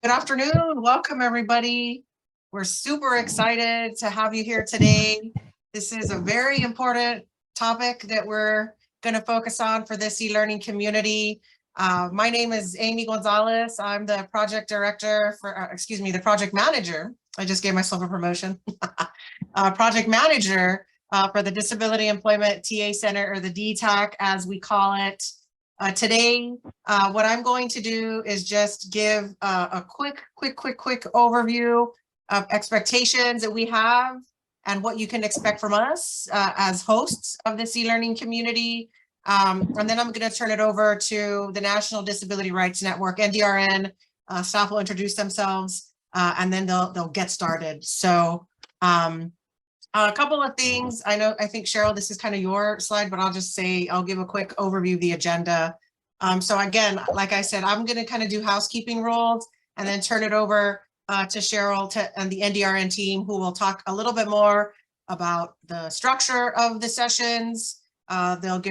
Good afternoon. Welcome, everybody. We're super excited to have you here today. This is a very important topic that we're going to focus on for this e-learning community. My name is Amy Gonzalez. I'm the project director for, the project manager. I just gave myself a promotion. Project manager for the Disability Employment TA Center, or the DETAC, as we call it. Today, what I'm going to do is just give a quick overview of expectations that we have and what you can expect from us as hosts of this e-learning community. And then I'm going to turn it over to the National Disability Rights Network, NDRN. Staff will introduce themselves and then they'll get started. So a couple of things. I think, Cheryl, this is kind of your slide, but I'll just say, I'll give a quick overview of the agenda. So again, like I said, I'm going to kind of do housekeeping rules and then turn it over to Cheryl and the NDRN team, who will talk a little bit more about the structure of the sessions. They'll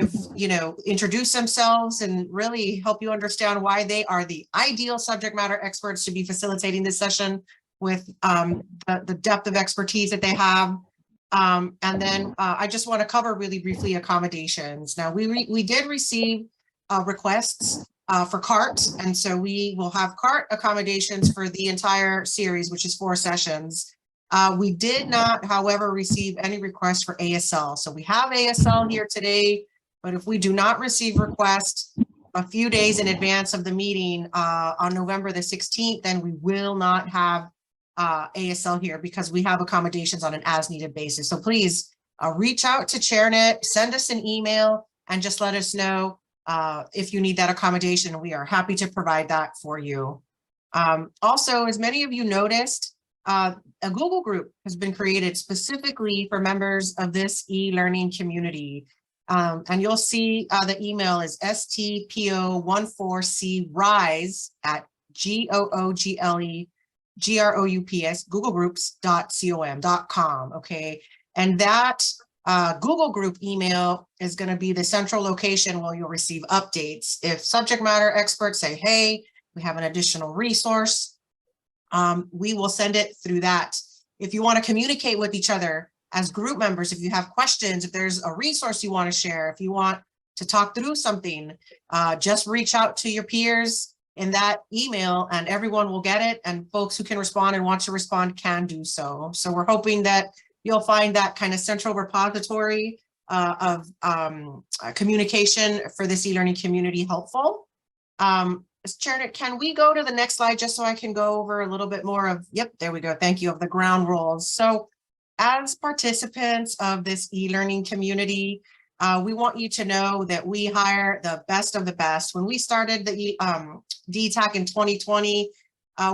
introduce themselves and really help you understand why they are the ideal subject matter experts to be facilitating this session with the depth of expertise that they have. And then I just want to cover really briefly accommodations. Now, we did receive requests for CART, and so we will have CART accommodations for the entire series, which is 4 sessions. We did not, however, receive any requests for ASL. So we have ASL here today, but if we do not receive requests a few days in advance of the meeting on November the 16th, then we will not have ASL here, because we have accommodations on an as-needed basis. So please reach out to ChairNet, send us an email, and just let us know if you need that accommodation. We are happy to provide that for you. Also, as many of you noticed, a Google group has been created specifically for members of this e-learning community. And you'll see the email is stpo14crise at googlegroups.com. Okay, and that Google group email is going to be the central location where you'll receive updates. If subject matter experts say, hey, we have an additional resource, we will send it through that. If you want to communicate with each other as group members, if you have questions, if there's a resource you want to share, if you want to talk through something, just reach out to your peers in that email and everyone will get it, and folks who can respond and want to respond can do so. So we're hoping that you'll find that kind of central repository of communication for this e-learning community helpful. Chair, can we go to the next slide just so I can go over a little bit more of, yep, there we go, thank you, of the ground rules. So as participants of this e-learning community, we want you to know that we hire the best of the best. When we started the DETAC in 2020,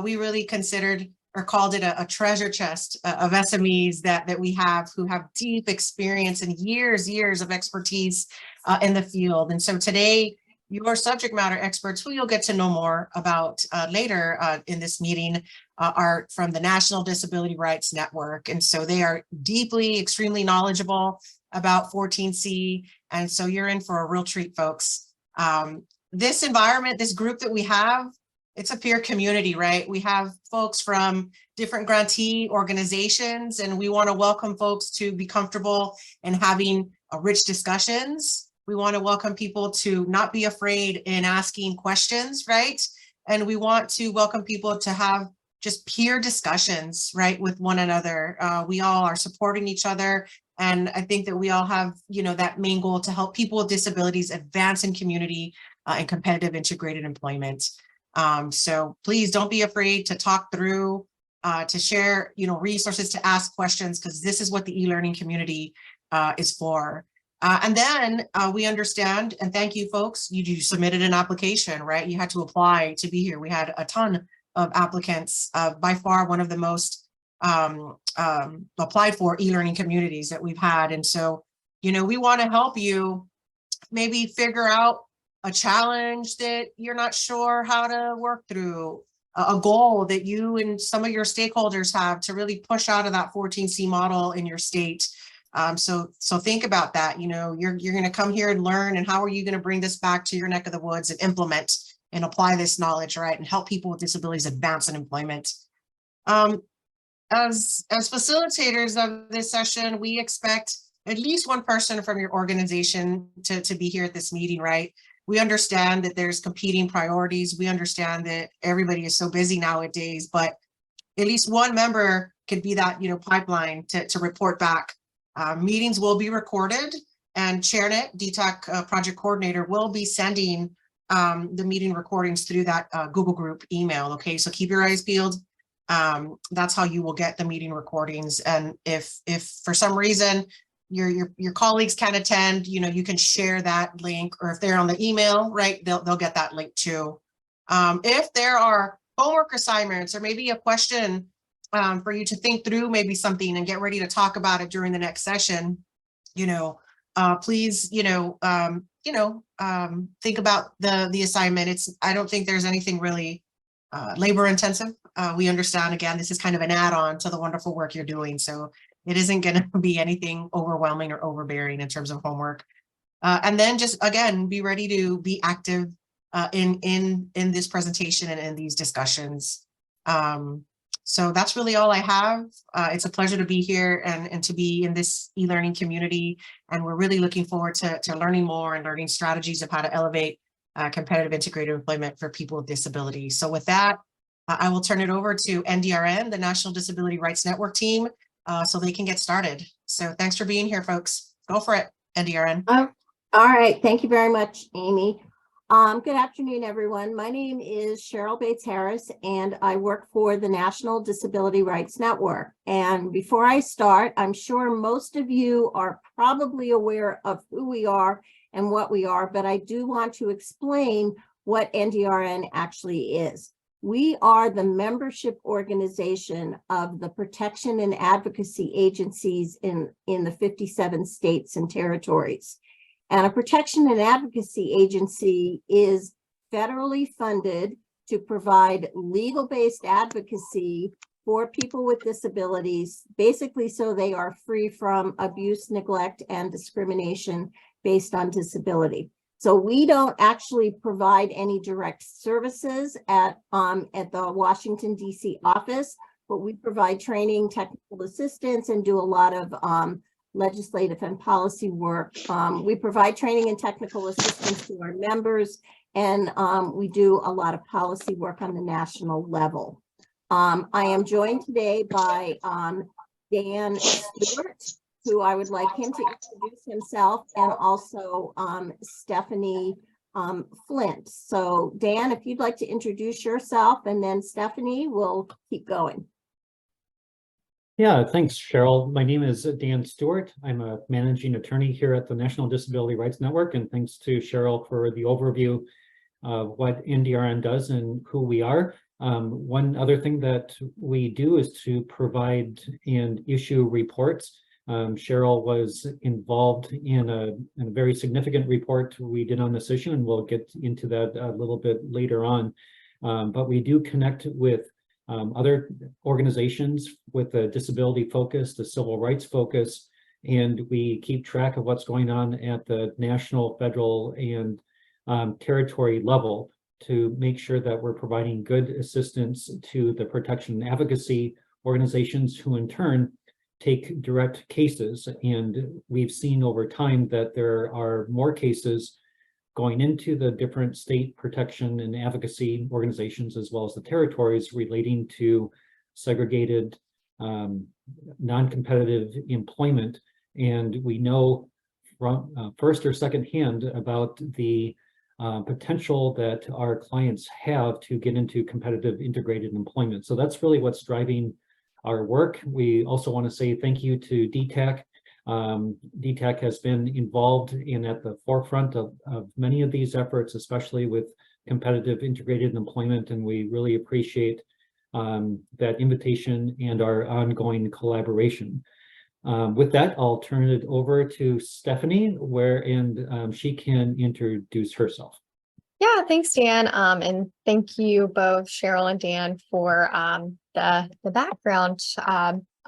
we really considered or called it a treasure chest of SMEs that we have, who have deep experience and years of expertise in the field. And so today, your subject matter experts, who you'll get to know more about later in this meeting, are from the National Disability Rights Network. And so they are deeply, extremely knowledgeable about 14C. And so you're in for a real treat, folks. This environment, this group that we have, it's a peer community, right? We have folks from different grantee organizations, and we want to welcome folks to be comfortable in having rich discussions. We want to welcome people to not be afraid in asking questions, right? And we want to welcome people to have just peer discussions, right, with one another. We all are supporting each other. And I think that we all have, that main goal to help people with disabilities advance in community and competitive integrated employment. So please don't be afraid to talk through, to share, resources, to ask questions, because this is what the e-learning community is for. And then we understand, and thank you, folks, you submitted an application, right? You had to apply to be here. We had a ton of applicants, by far one of the most applied for e-learning communities that we've had. And so, we want to help you maybe figure out a challenge that you're not sure how to work through, a goal that you and some of your stakeholders have to really push out of that 14C model in your state. So think about that. You're going to come here and learn, and how are you going to bring this back to your neck of the woods and implement and apply this knowledge, right, and help people with disabilities advance in employment. As facilitators of this session, we expect at least one person from your organization to be here at this meeting, right? We understand that there's competing priorities. We understand that everybody is so busy nowadays, but at least one member could be that, pipeline to report back. Meetings will be recorded, and Chairnet, DETAC project coordinator, will be sending the meeting recordings through that Google group email. Okay, so keep your eyes peeled. That's how you will get the meeting recordings. And if for some reason your colleagues can't attend, you can share that link, or if they're on the email, right, they'll get that link too. If there are homework assignments or maybe a question for you to think through, maybe something, and get ready to talk about it during the next session, please, think about the assignment. I don't think there's anything really labor intensive. We understand, again, this is kind of an add-on to the wonderful work you're doing. So it isn't going to be anything overwhelming or overbearing in terms of homework. And then just, again, be ready to be active in this presentation and in these discussions. So that's really all I have. It's a pleasure to be here and to be in this e-learning community. And we're really looking forward to learning more and learning strategies of how to elevate competitive integrated employment for people with disabilities. So with that, I will turn it over to NDRN, the National Disability Rights Network team, so they can get started. So thanks for being here, folks. Go for it, NDRN. All right. Thank you very much, Amy. Good afternoon, everyone. My name is Cheryl Bates Harris, and I work for the National Disability Rights Network. And before I start, I'm sure most of you are probably aware of who we are and what we are, but I do want to explain what NDRN actually is. We are the membership organization of the protection and advocacy agencies in the 57 states and territories. And a protection and advocacy agency is federally funded to provide legal-based advocacy for people with disabilities, basically so they are free from abuse, neglect, and discrimination based on disability. So we don't actually provide any direct services at the Washington, D.C. office, but we provide training, technical assistance, and do a lot of legislative and policy work. We provide training and technical assistance to our members, and we do a lot of policy work on the national level. I am joined today by Dan Stewart, who I would like him to introduce himself, and also Stephanie Flint. So Dan, if you'd like to introduce yourself, and then Stephanie will keep going. Yeah, thanks, Cheryl. My name is Dan Stewart. I'm a managing attorney here at the National Disability Rights Network, and thanks to Cheryl for the overview of what NDRN does and who we are. One other thing that we do is to provide and issue reports. Cheryl was involved in a very significant report we did on this issue, and we'll get into that a little bit later on. But we do connect with other organizations with a disability focus, the civil rights focus, and we keep track of what's going on at the national, federal, and territory level to make sure that we're providing good assistance to the protection and advocacy organizations, who in turn take direct cases. And we've seen over time that there are more cases going into the different state protection and advocacy organizations, as well as the territories, relating to segregated, non-competitive employment. And we know from first or second hand about the potential that our clients have to get into competitive integrated employment. So that's really what's driving our work. We also want to say thank you to DETAC. DETAC has been involved in at the forefront of many of these efforts, especially with competitive integrated employment, and we really appreciate that invitation and our ongoing collaboration. With that, I'll turn it over to Stephanie, she can introduce herself. Yeah, thanks, Dan. And thank you both, Cheryl and Dan, for the background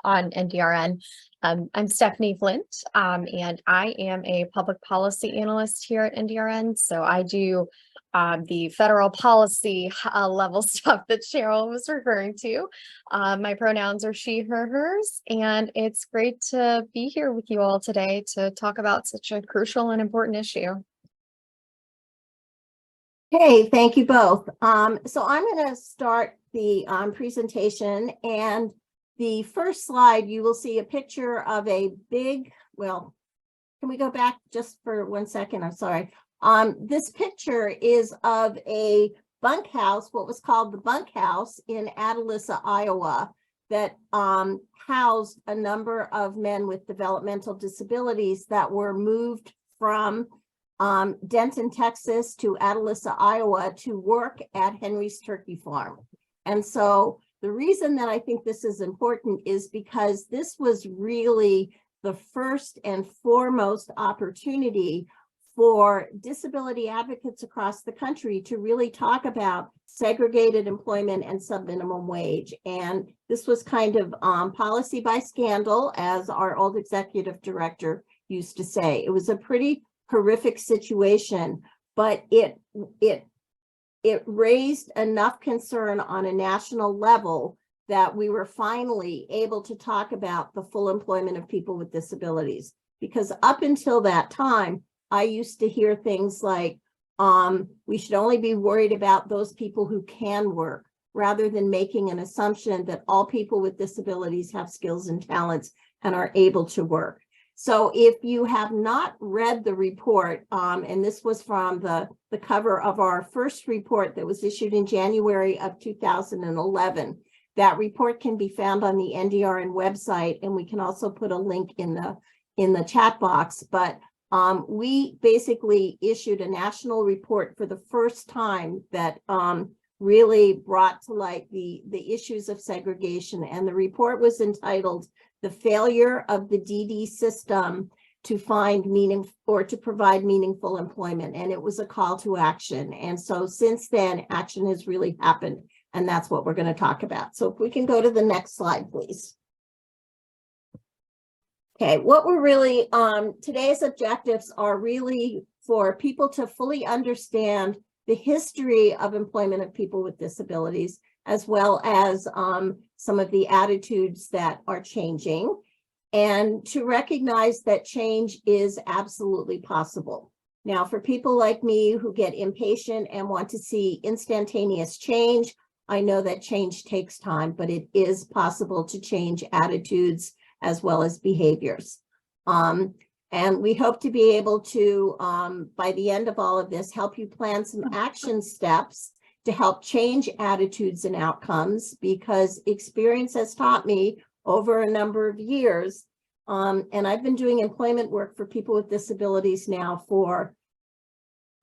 on NDRN. I'm Stephanie Flint, and I am a public policy analyst here at NDRN. So I do the federal policy level stuff that Cheryl was referring to. My pronouns are she, her, hers, and it's great to be here with you all today to talk about such a crucial and important issue. Hey, thank you both. So I'm going to start the presentation, and the first slide, you will see a picture of a big, well, can we go back just for 1 second? I'm sorry. This picture is of a bunkhouse, what was called the bunkhouse in Atalissa, Iowa, that housed a number of men with developmental disabilities that were moved from Denton, Texas to Atalissa, Iowa to work at Henry's Turkey Farm. And so the reason that I think this is important is because this was really the first and foremost opportunity for disability advocates across the country to really talk about segregated employment and subminimum wage. And this was kind of policy by scandal, as our old executive director used to say. It was a pretty horrific situation, but it raised enough concern on a national level that we were finally able to talk about the full employment of people with disabilities. Because up until that time, I used to hear things like, we should only be worried about those people who can work, rather than making an assumption that all people with disabilities have skills and talents and are able to work. So if you have not read the report, and this was from the cover of our first report that was issued in January of 2011, that report can be found on the NDRN website, and we can also put a link in the chat box. But we basically issued a national report for the first time that really brought to light the issues of segregation. And the report was entitled "The Failure of the DD System to Find Meaning or to Provide Meaningful Employment." And it was a call to action. And so since then, action has really happened. And that's what we're going to talk about. So if we can go to the next slide, please. Okay, what we're really, today's objectives are really for people to fully understand the history of employment of people with disabilities, as well as some of the attitudes that are changing, and to recognize that change is absolutely possible. Now, for people like me who get impatient and want to see instantaneous change, I know that change takes time, but it is possible to change attitudes as well as behaviors. And we hope to be able to, by the end of all of this, help you plan some action steps to help change attitudes and outcomes, because experience has taught me over a number of years, and I've been doing employment work for people with disabilities now for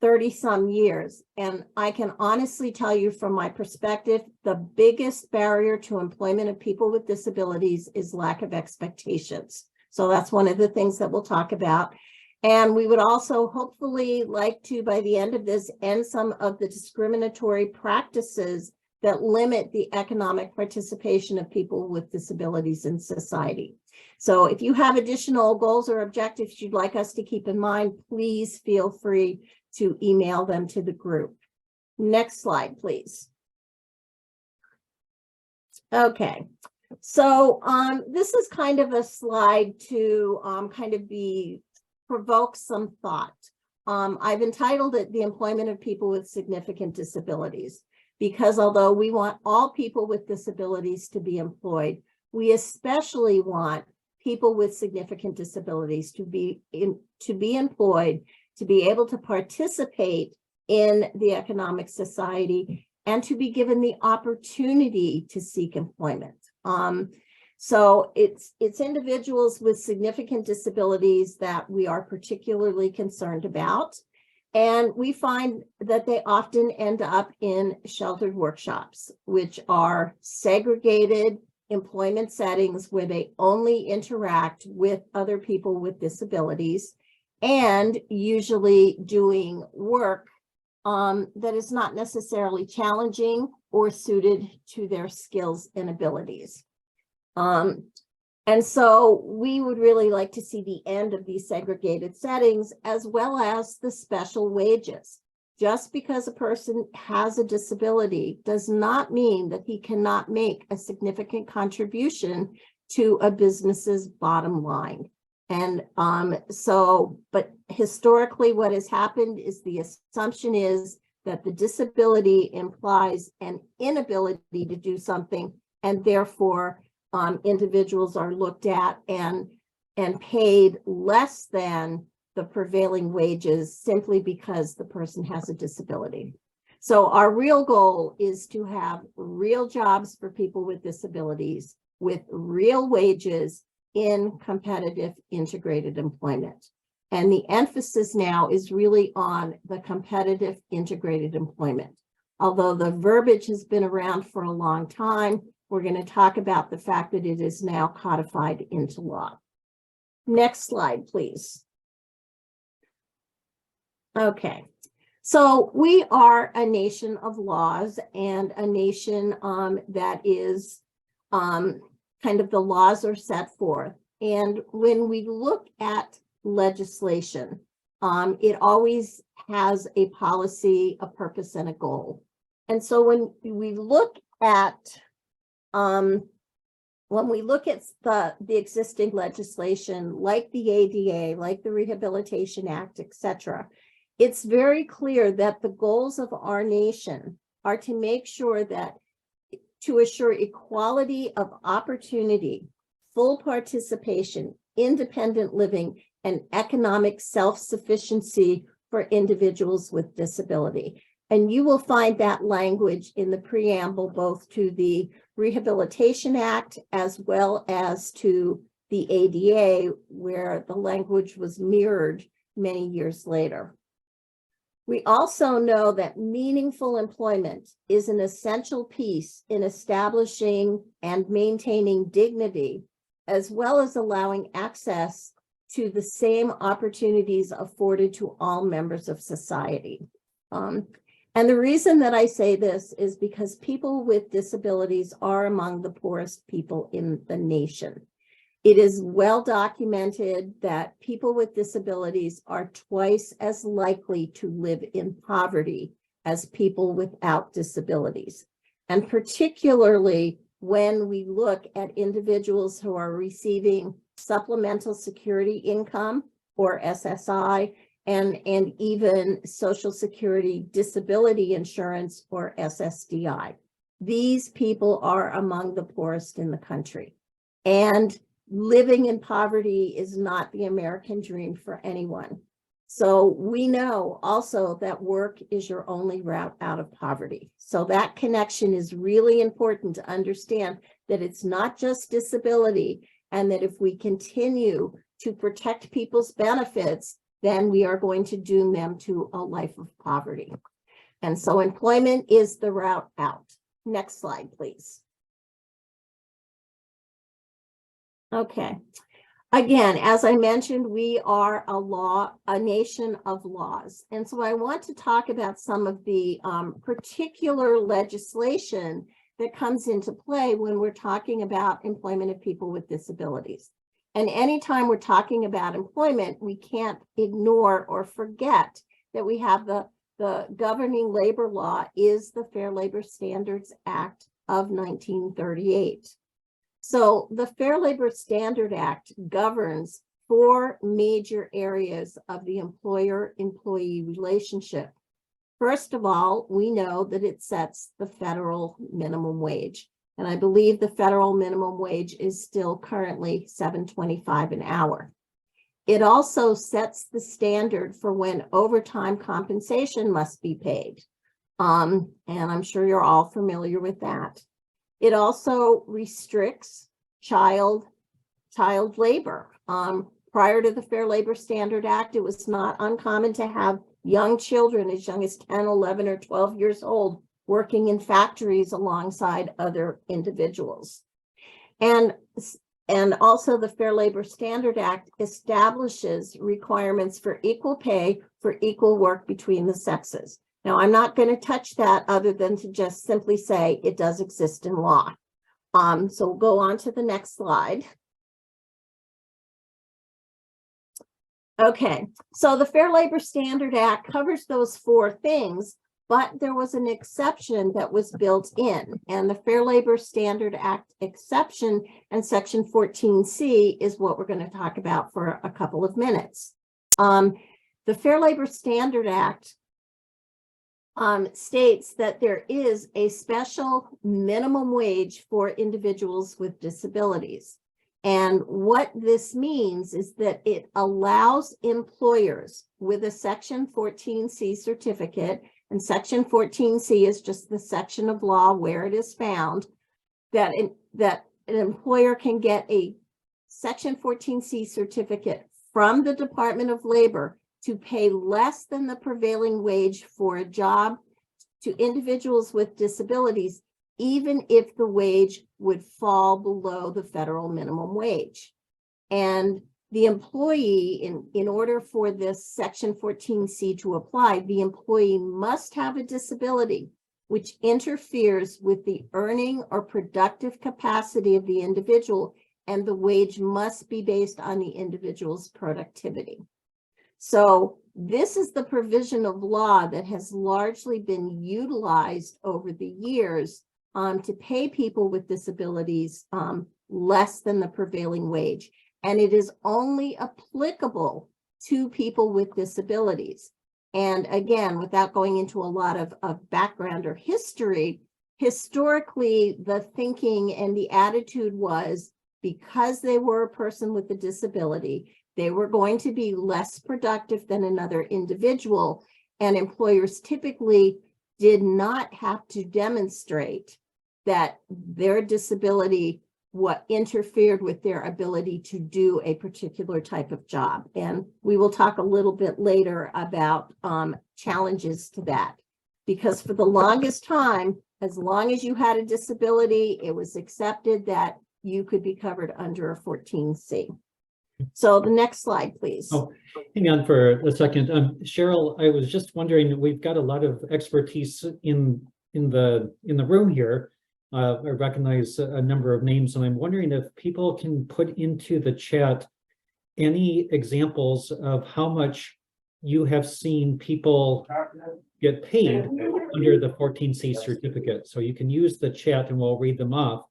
30 some years. And I can honestly tell you from my perspective, the biggest barrier to employment of people with disabilities is lack of expectations. So that's one of the things that we'll talk about. And we would also hopefully like to, by the end of this, end some of the discriminatory practices that limit the economic participation of people with disabilities in society. So if you have additional goals or objectives you'd like us to keep in mind, please feel free to email them to the group. Next slide, please. Okay, so this is kind of a slide to provoke some thought. I've entitled it "The Employment of People with Significant Disabilities," because although we want all people with disabilities to be employed, we especially want people with significant disabilities to be employed, to be able to participate in the economic society, and to be given the opportunity to seek employment. So it's individuals with significant disabilities that we are particularly concerned about. And we find that they often end up in sheltered workshops, which are segregated employment settings where they only interact with other people with disabilities, and usually doing work that is not necessarily challenging or suited to their skills and abilities. And so we would really like to see the end of these segregated settings, as well as the special wages. Just because a person has a disability does not mean that he cannot make a significant contribution to a business's bottom line. And but historically what has happened is the assumption is that the disability implies an inability to do something, and therefore individuals are looked at and paid less than the prevailing wages simply because the person has a disability. So our real goal is to have real jobs for people with disabilities with real wages in competitive integrated employment. And the emphasis now is really on the competitive integrated employment. Although the verbiage has been around for a long time, we're going to talk about the fact that it is now codified into law. Next slide, please. Okay, so we are a nation of laws and a nation that is kind of the laws are set forth. And when we look at legislation, it always has a policy, a purpose, and a goal. And so when we look at the existing legislation, like the ADA, like the Rehabilitation Act, etc., it's very clear that the goals of our nation are to make sure that to assure equality of opportunity, full participation, independent living, and economic self-sufficiency for individuals with disability. And you will find that language in the preamble, both to the Rehabilitation Act as well as to the ADA, where the language was mirrored many years later. We also know that meaningful employment is an essential piece in establishing and maintaining dignity, as well as allowing access to the same opportunities afforded to all members of society. And the reason that I say this is because people with disabilities are among the poorest people in the nation. It is well documented that people with disabilities are twice as likely to live in poverty as people without disabilities. And particularly when we look at individuals who are receiving supplemental security income, or SSI, and even Social Security disability insurance, or SSDI. These people are among the poorest in the country. And living in poverty is not the American dream for anyone. So we know also that work is your only route out of poverty. So that connection is really important to understand that it's not just disability, and that if we continue to protect people's benefits, then we are going to doom them to a life of poverty. And so employment is the route out. Next slide, please. Okay. Again, as I mentioned, we are a nation of laws. And so I want to talk about some of the particular legislation that comes into play when we're talking about employment of people with disabilities. And anytime we're talking about employment, we can't ignore or forget that we have the governing labor law is the Fair Labor Standards Act of 1938. So the Fair Labor Standard Act governs 4 major areas of the employer-employee relationship. First of all, we know that it sets the federal minimum wage. And I believe the federal minimum wage is still currently $7.25 an hour. It also sets the standard for when overtime compensation must be paid. And I'm sure you're all familiar with that. It also restricts child labor. Prior to the Fair Labor Standard Act, it was not uncommon to have young children as young as 10, 11, or 12 years old working in factories alongside other individuals. And also the Fair Labor Standard Act establishes requirements for equal pay for equal work between the sexes. Now, I'm not going to touch that other than to just simply say it does exist in law. So we'll go on to the next slide. Okay, so the Fair Labor Standard Act covers those four things, but there was an exception that was built in, and the Fair Labor Standard Act exception and Section 14C is what we're going to talk about for a couple of minutes. The Fair Labor Standard Act states that there is a special minimum wage for individuals with disabilities. And what this means is that it allows employers with a Section 14C certificate, and Section 14C is just the section of law where it is found, that an employer can get a Section 14C certificate from the Department of Labor to pay less than the prevailing wage for a job to individuals with disabilities, even if the wage would fall below the federal minimum wage. And the employee, in order for this Section 14C to apply, the employee must have a disability which interferes with the earning or productive capacity of the individual, and the wage must be based on the individual's productivity. So this is the provision of law that has largely been utilized over the years to pay people with disabilities less than the prevailing wage. And it is only applicable to people with disabilities. And again, without going into a lot of background or history, historically, the thinking and the attitude was, because they were a person with a disability, they were going to be less productive than another individual, and employers typically did not have to demonstrate that their disability what interfered with their ability to do a particular type of job. And we will talk a little bit later about challenges to that, because for the longest time, as long as you had a disability, it was accepted that you could be covered under a 14C. So the next slide, please. Oh, hang on for a second. Cheryl, I was just wondering, we've got a lot of expertise in the room here. I recognize a number of names, and I'm wondering if people can put into the chat any examples of how much you have seen people get paid under the 14C certificate. So you can use the chat and we'll read them off.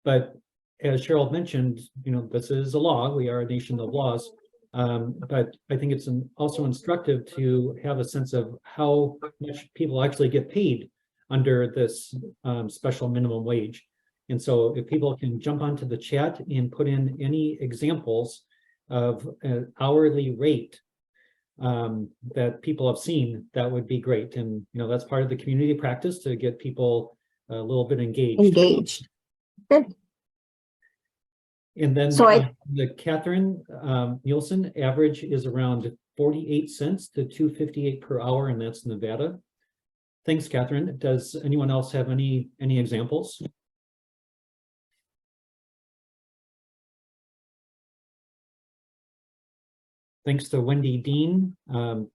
But as Cheryl mentioned, you know, this is a law. We are a nation of laws. But I think it's also instructive to have a sense of how much people actually get paid under this special minimum wage. And so if people can jump onto the chat and put in any examples of an hourly rate that people have seen, that would be great. And, you know, that's part of the community practice to get people a little bit engaged. Good. And then the Catherine Nielsen average is around 48 cents to $2.58 per hour, and that's Nevada. Thanks, Catherine. Does anyone else have any examples? Thanks to Wendy Dean,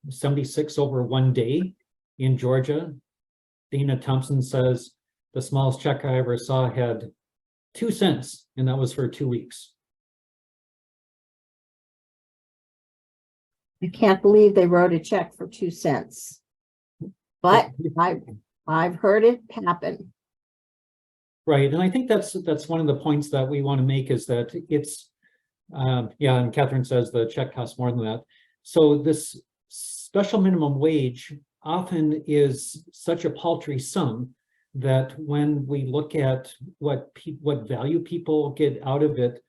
76 over 1 day in Georgia. Dana Thompson says the smallest check I ever saw had 2 cents, and that was for 2 weeks. I can't believe they wrote a check for 2 cents. But I've heard it happen. Right, and I think that's one of the points that we want to make, is that it's yeah, and Catherine says the check costs more than that. So this special minimum wage often is such a paltry sum that when we look at what value people get out of it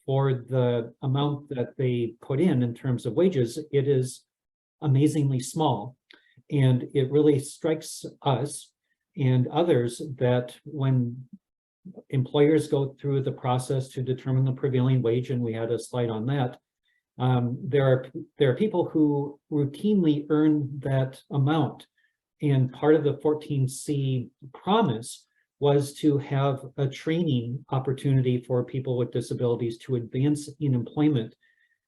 for the amount that they put in terms of wages, it is amazingly small. And it really strikes us and others that when employers go through the process to determine the prevailing wage, and we had a slide on that, there are people who routinely earn that amount. And part of the 14C promise was to have a training opportunity for people with disabilities to advance in employment.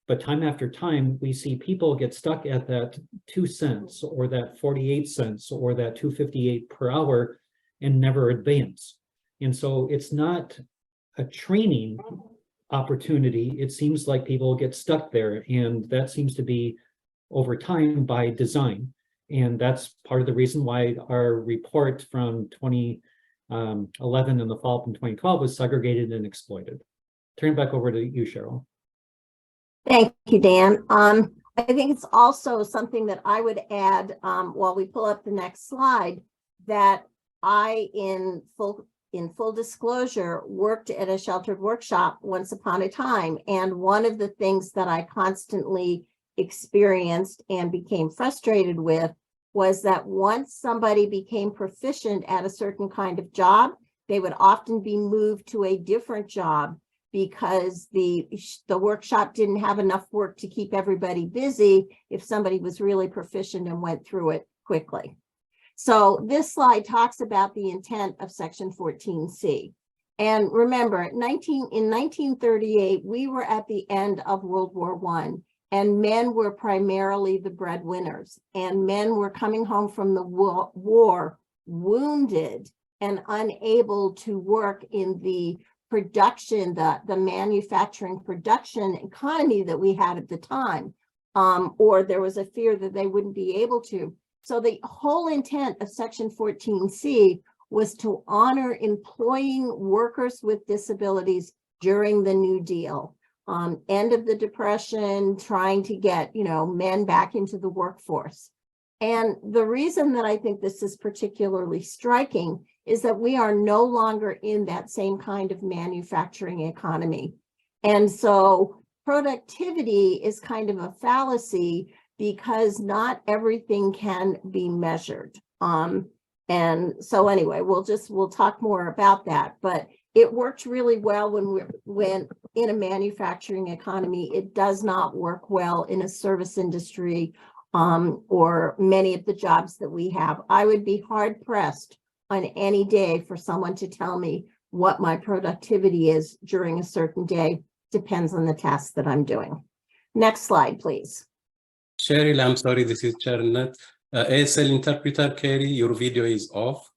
But time after time, we see people get stuck at that 2 cents or that 48 cents or that 2.58 per hour and never advance. And so it's not a training opportunity, it seems like people get stuck there, and that seems to be over time by design. And that's part of the reason why our report from 2011 in the fall from 2012 was segregated and exploited. Turn it back over to you, Cheryl. Thank you, Dan. I think it's also something that I would add while we pull up the next slide, that I, in full disclosure, worked at a sheltered workshop once upon a time. And one of the things that I constantly experienced and became frustrated with was that once somebody became proficient at a certain kind of job, they would often be moved to a different job because the workshop didn't have enough work to keep everybody busy if somebody was really proficient and went through it quickly. So this slide talks about the intent of Section 14C. And remember, in 1938, we were at the end of World War I, and men were primarily the breadwinners, and men were coming home from the war wounded and unable to work in the production, the manufacturing production economy that we had at the time, or there was a fear that they wouldn't be able to. So the whole intent of Section 14C was to honor employing workers with disabilities during the New Deal, end of the Depression, trying to get, men back into the workforce. And the reason that I think this is particularly striking is that we are no longer in that same kind of manufacturing economy. And so productivity is kind of a fallacy because not everything can be measured. And so anyway, we'll talk more about that, but it works really well when in a manufacturing economy. It does not work well in a service industry or many of the jobs that we have. I would be hard pressed on any day for someone to tell me what my productivity is during a certain day. Depends on the task that I'm doing. Next slide, please. Cheryl, I'm sorry, this is Charnat. ASL interpreter, Carrie, your video is off.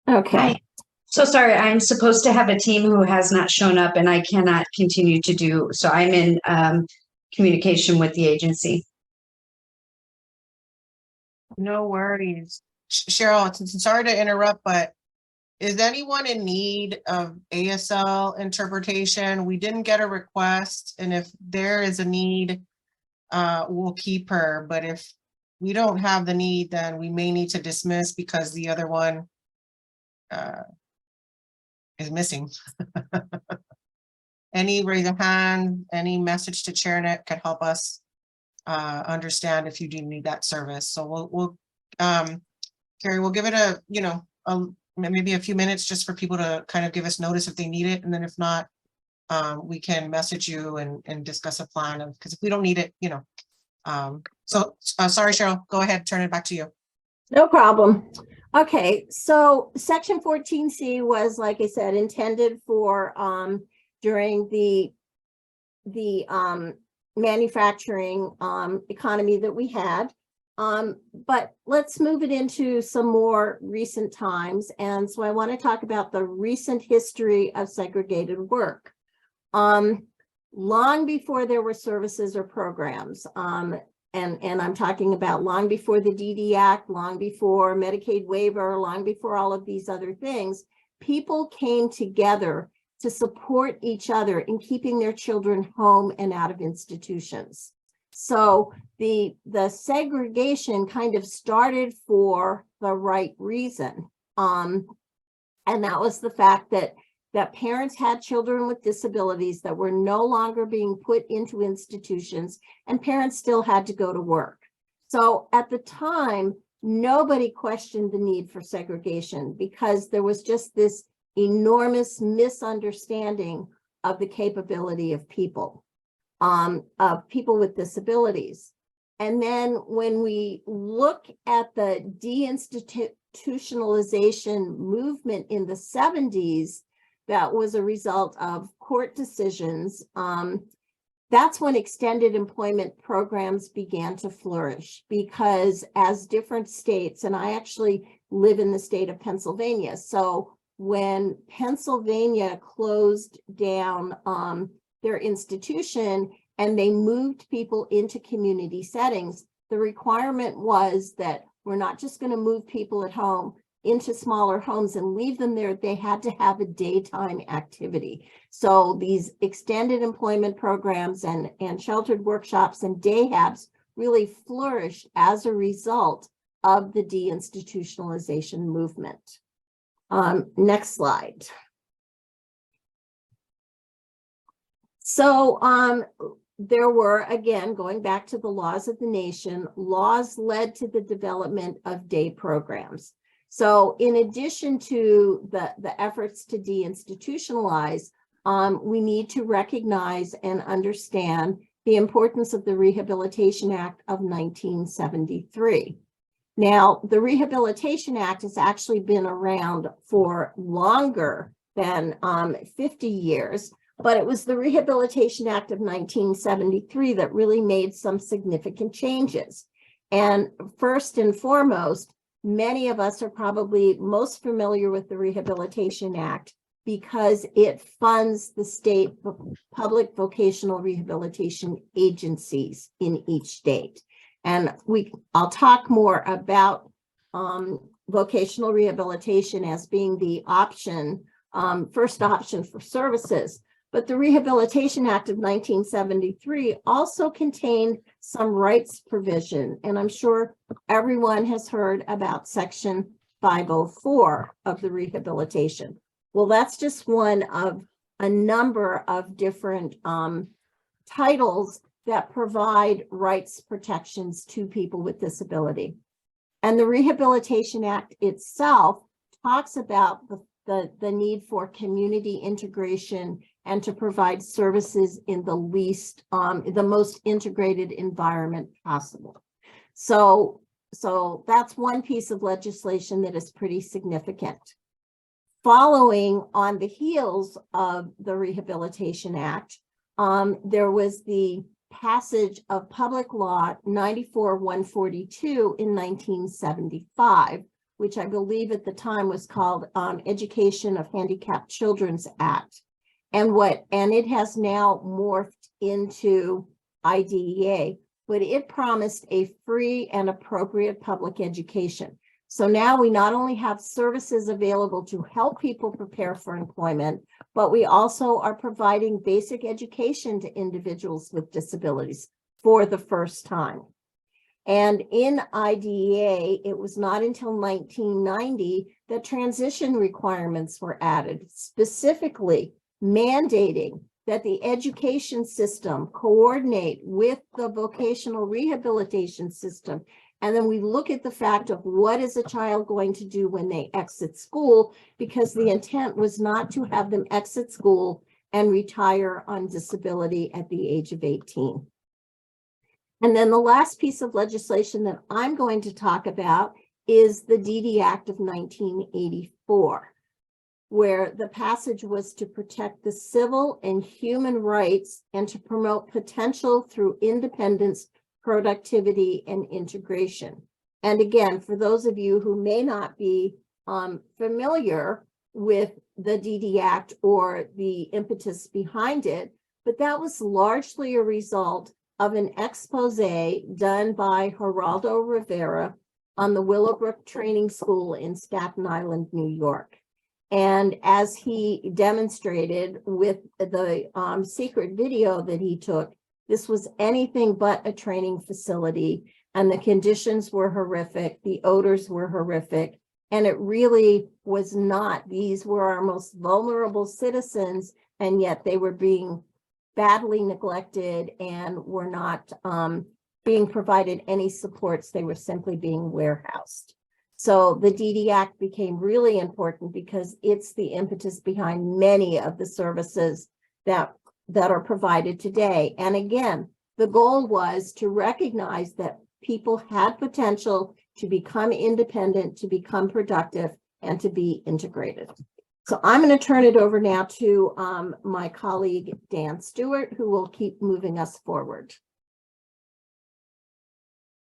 Okay. Hi. So sorry, I'm supposed to have a team who has not shown up and I cannot continue to do, so I'm in communication with the agency. No worries. Cheryl, sorry to interrupt, but is anyone in need of ASL interpretation? We didn't get a request, and if there is a need, we'll keep her. But if we don't have the need, then we may need to dismiss because the other one is missing. Any raise a hand, any message to ChairNet could help us understand if you do need that service. So we'll Carrie, we'll give it maybe a few minutes just for people to kind of give us notice if they need it, and then if not, we can message you and discuss a plan of, because if we don't need it, sorry, Cheryl, go ahead, turn it back to you. No problem. Okay, so Section 14C was, like I said, intended for during the manufacturing economy that we had. But let's move it into some more recent times. And so I want to talk about the recent history of segregated work. Long before there were services or programs, and I'm talking about long before the DETAC, long before Medicaid waiver, long before all of these other things, people came together to support each other in keeping their children home and out of institutions. So the segregation kind of started for the right reason. And that was the fact that parents had children with disabilities that were no longer being put into institutions, and parents still had to go to work. So at the time, nobody questioned the need for segregation because there was just this enormous misunderstanding of the capability of people with disabilities. And then when we look at the deinstitutionalization movement in the 70s, that was a result of court decisions. that's when extended employment programs began to flourish, because as different states, and I actually live in the state of Pennsylvania, so when Pennsylvania closed down their institution and they moved people into community settings, the requirement was that we're not just going to move people at home into smaller homes and leave them there. They had to have a daytime activity. So these extended employment programs and sheltered workshops and day habs really flourished as a result of the deinstitutionalization movement. Next slide. So there were, again, going back to the laws of the nation, laws led to the development of day programs. So in addition to the efforts to deinstitutionalize, we need to recognize and understand the importance of the Rehabilitation Act of 1973. Now, the Rehabilitation Act has actually been around for longer than 50 years, but it was the Rehabilitation Act of 1973 that really made some significant changes. And first and foremost, many of us are probably most familiar with the Rehabilitation Act because it funds the state public vocational rehabilitation agencies in each state. And I'll talk more about vocational rehabilitation as being the option, first option for services. But the Rehabilitation Act of 1973 also contained some rights provision. And I'm sure everyone has heard about Section 504 of the rehabilitation. Well, that's just one of a number of different titles that provide rights protections to people with disability. And the Rehabilitation Act itself talks about the need for community integration and to provide services in the most integrated environment possible. So that's one piece of legislation that is pretty significant. Following on the heels of the Rehabilitation Act, there was the passage of Public Law 94-142 in 1975, which I believe at the time was called Education of Handicapped Children's Act. And it has now morphed into IDEA, but it promised a free and appropriate public education. So now we not only have services available to help people prepare for employment, but we also are providing basic education to individuals with disabilities for the first time. And in IDEA, it was not until 1990 that transition requirements were added, specifically mandating that the education system coordinate with the vocational rehabilitation system. And then we look at the fact of what is a child going to do when they exit school, because the intent was not to have them exit school and retire on disability at the age of 18. And then the last piece of legislation that I'm going to talk about is the DETAC Act of 1984, where the passage was to protect the civil and human rights and to promote potential through independence, productivity, and integration. And again, for those of you who may not be familiar with the DETAC Act or the impetus behind it, but that was largely a result of an expose done by Geraldo Rivera on the Willowbrook Training School in Staten Island, New York. And as he demonstrated with the secret video that he took, this was anything but a training facility, and the conditions were horrific, the odors were horrific, and it really was not. These were our most vulnerable citizens, and yet they were being badly neglected and were not being provided any supports. They were simply being warehoused. So the DETAC Act became really important because it's the impetus behind many of the services that are provided today. And again, the goal was to recognize that people had potential to become independent, to become productive, and to be integrated. So I'm going to turn it over now to my colleague, Dan Stewart, who will keep moving us forward.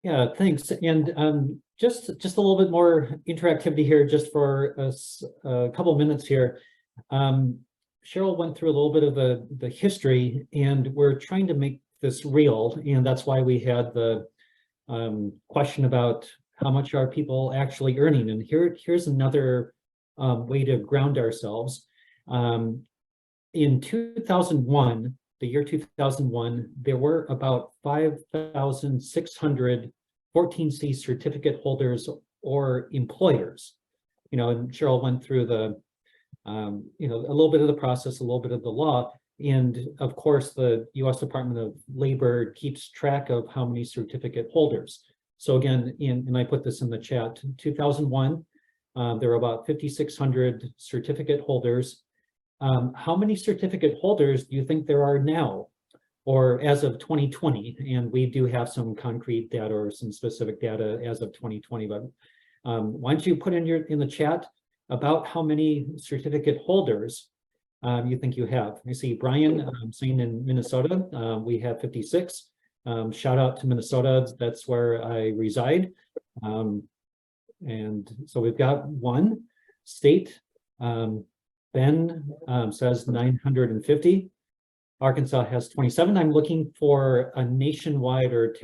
Yeah, thanks. And just a little bit more interactivity here, just for a couple minutes here. Cheryl went through a little bit of the history, and we're trying to make this real, and that's why we had the question about how much are people actually earning. And here's another way to ground ourselves. In 2001, the year 2001, there were about 5,600 14C certificate holders or employers. And Cheryl went through the, a little bit of the process, a little bit of the law. And of course, the U.S. Department of Labor keeps track of how many certificate holders. So again, and I put this in the chat, 2001, there were about 5,600 certificate holders. How many certificate holders do you think there are now, or as of 2020? And we do have some concrete data or some specific data as of 2020, but why don't you put in the chat about how many certificate holders you think you have. I see Brian saying in Minnesota, we have 56. Shout out to Minnesota, that's where I reside. And so we've got one state. Ben says 950. Arkansas has 27. I'm looking for a nationwide or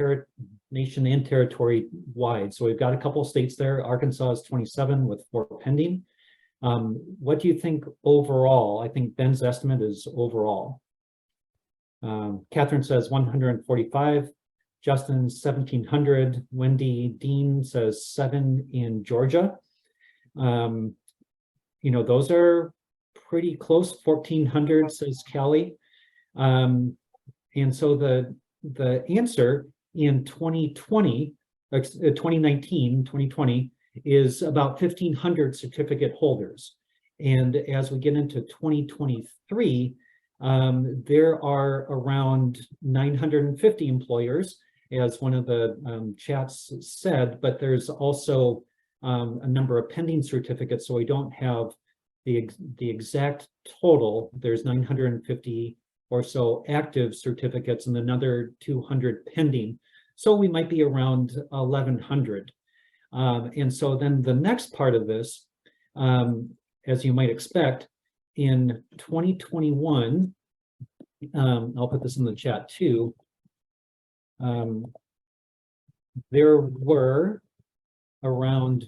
nation and territory wide. So we've got a couple of states there. Arkansas is 27 with 4 pending. What do you think overall? I think Ben's estimate is overall. Catherine says 145. Justin's 1,700. Wendy Dean says 7 in Georgia. Those are pretty close. 1,400 says Callie. And so the answer in 2020 is about 1,500 certificate holders. And as we get into 2023, there are around 950 employers, as one of the chats said, but there's also a number of pending certificates, so we don't have the exact total. There's 950 or so active certificates and another 200 pending. So we might be around 1,100. And so then the next part of this, as you might expect, in 2021, I'll put this in the chat too, there were around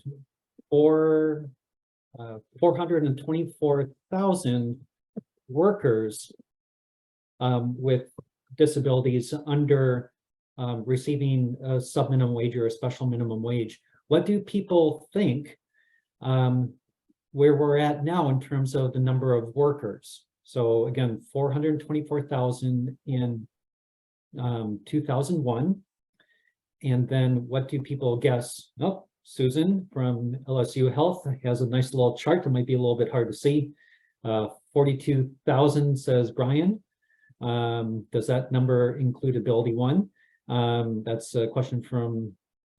424,000 workers with disabilities under receiving a sub-minimum wage or a special minimum wage. What do people think where we're at now in terms of the number of workers? So again, 424,000 in 2001. And then what do people guess? Oh, Susan from LSU Health has a nice little chart that might be a little bit hard to see. 42,000 says Brian. Does that number include Ability One? That's a question from